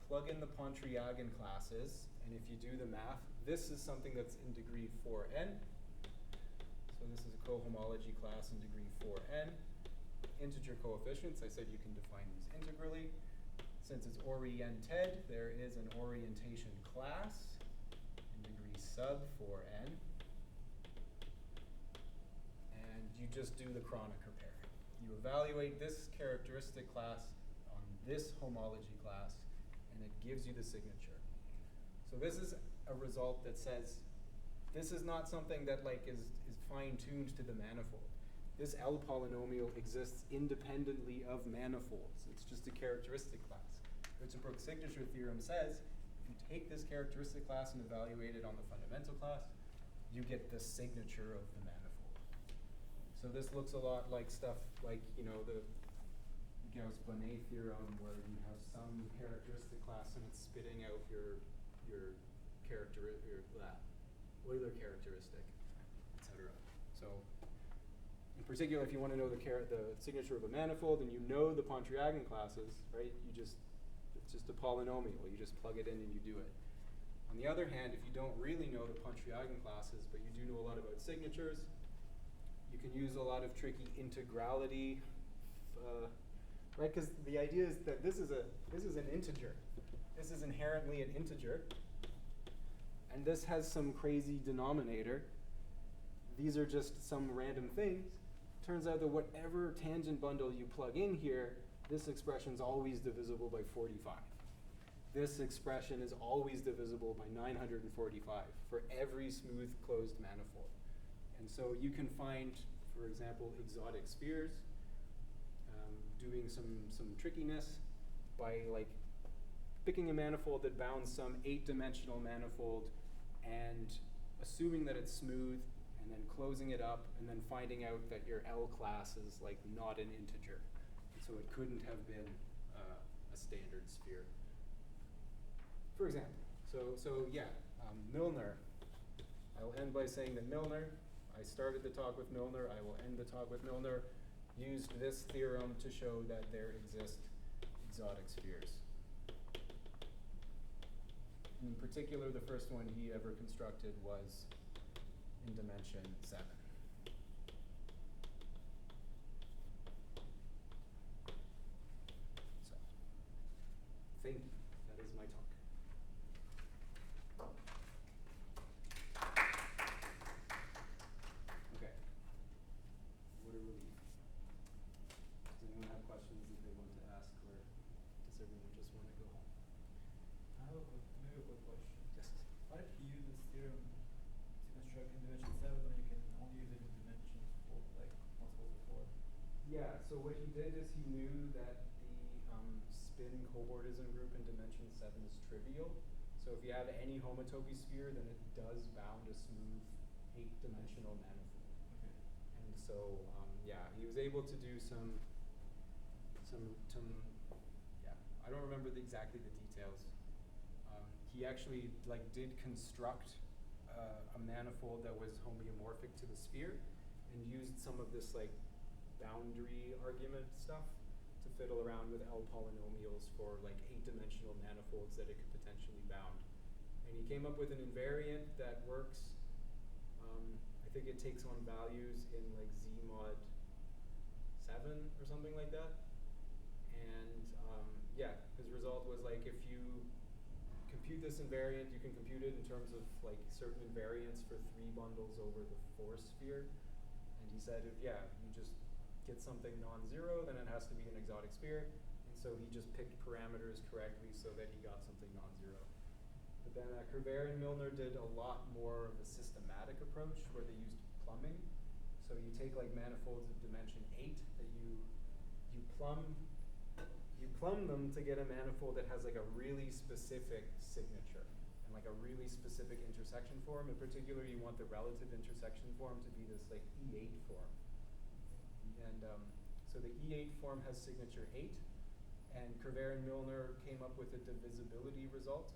plug in the Pontryagin classes, and if you do the math, this is something that's in degree 4n. So this is a cohomology class in degree 4n. Integer coefficients, I said you can define these integrally. Since it's oriented, there is an orientation class in degree sub 4n. And you just do the Kronecker pairing. You evaluate this characteristic class on this homology class, and it gives you the signature. So this is a result that says, this is not something that is fine-tuned to the manifold. This L polynomial exists independently of manifolds. It's just a characteristic class. Hertzebruch's signature theorem says, if you take this characteristic class and evaluate it on the fundamental class, you get the signature of the manifold. So this looks a lot like stuff like, the Gauss-Bonnet theorem, where you have some characteristic class and it's spitting out your Euler characteristic, etc. So, in particular, if you want to know the signature of a manifold and you know the Pontryagin classes, right? It's just a polynomial. You just plug it in and you do it. On the other hand, if you don't really know the Pontryagin classes, but you do know a lot about signatures, you can use a lot of tricky integrality, right? Because the idea is that this is an integer. This is inherently an integer, and this has some crazy denominator. These are just some random things. Turns out that whatever tangent bundle you plug in here, this expression is always divisible by 45. This expression is always divisible by 945 for every smooth closed manifold. And so you can find, for example, exotic spheres, doing some trickiness by picking a manifold that bounds some 8-dimensional manifold and assuming that it's smooth, and then closing it up, and then finding out that your L class is not an integer. And so it couldn't have been a standard sphere. For example, Milnor. I will end by saying that Milnor, I started the talk with Milnor, I will end the talk with Milnor, used this theorem to show that there exist exotic spheres. In particular, the first one he ever constructed was in dimension 7. So, thank you. That is my talk. Okay. What are we? Does anyone have questions that they want to ask, or does everyone just want to go home? I have maybe a quick question. Yes. Why did you use this theorem to construct in dimension 7 when you can only use it in dimension 4, multiples of 4? Yeah, so what he did is he knew that the spin cobordism group in dimension 7 is trivial. So if you have any homotopy sphere, then it does bound a smooth 8-dimensional manifold. Okay. And so, he was able to do some, I don't remember exactly the details. He actually did construct a manifold that was homeomorphic to the sphere, and used some of this boundary argument stuff to fiddle around with L polynomials for 8-dimensional manifolds that it could potentially bound. And he came up with an invariant that works. I think it takes on values in Z mod 7 or something like that. And his result was if you compute this invariant, you can compute it in terms of certain invariants for 3 bundles over the 4 sphere. And he said if you just get something non-zero, then it has to be an exotic sphere. And so he just picked parameters correctly so that he got something non-zero. But then Kerber and Milnor did a lot more of a systematic approach where they used plumbing. So you take manifolds of dimension 8 that you plumb them to get a manifold that has a really specific signature and a really specific intersection form. In particular, you want the relative intersection form to be this E8 form. And So the E8 form has signature 8, and Cravair and Milner came up with a divisibility result.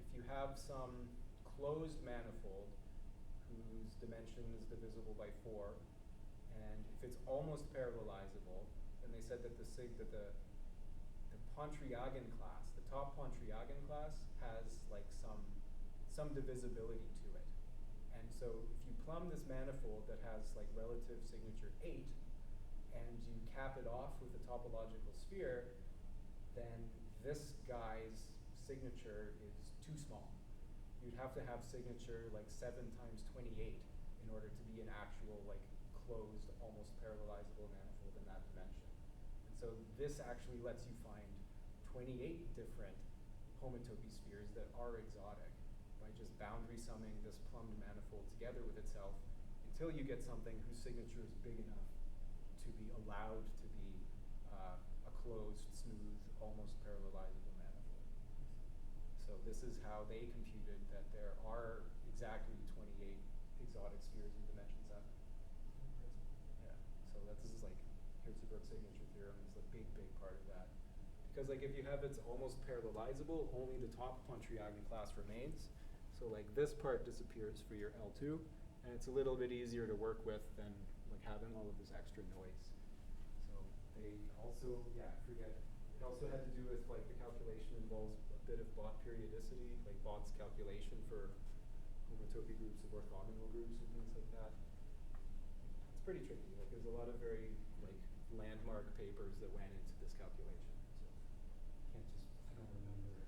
If you have some closed manifold whose dimension is divisible by 4, and if it's almost parallelizable, then they said that the Pontryagin class, the top Pontryagin class, has like some divisibility to it. And so if you plumb this manifold that has like relative signature 8, and you cap it off with a topological sphere, then this guy's signature is too small. You'd have to have signature like 7 times 28 in order to be an actual like closed, almost parallelizable manifold in that dimension. And so this actually lets you find 28 different homotopy spheres that are exotic by just boundary summing this plumbed manifold together with itself until you get something whose signature is big enough to be allowed to be a closed, smooth, almost parallelizable manifold. So this is how they computed that there are exactly 28 exotic spheres in dimension 7. Yeah. So this is like Hirzebruch signature theorem is a big, big part of that. Because like if you have it's almost parallelizable, only the top Pontryagin class remains. So like this part disappears for your L2, and it's a little bit easier to work with than like having all of this extra noise. So they also, yeah, I forget. It also had to do with like the calculation involves a bit of Bott periodicity, like Bott's calculation for homotopy groups of orthogonal groups and things like that. It's pretty tricky. Like there's a lot of very like landmark papers that went into this calculation. So can't just, I don't remember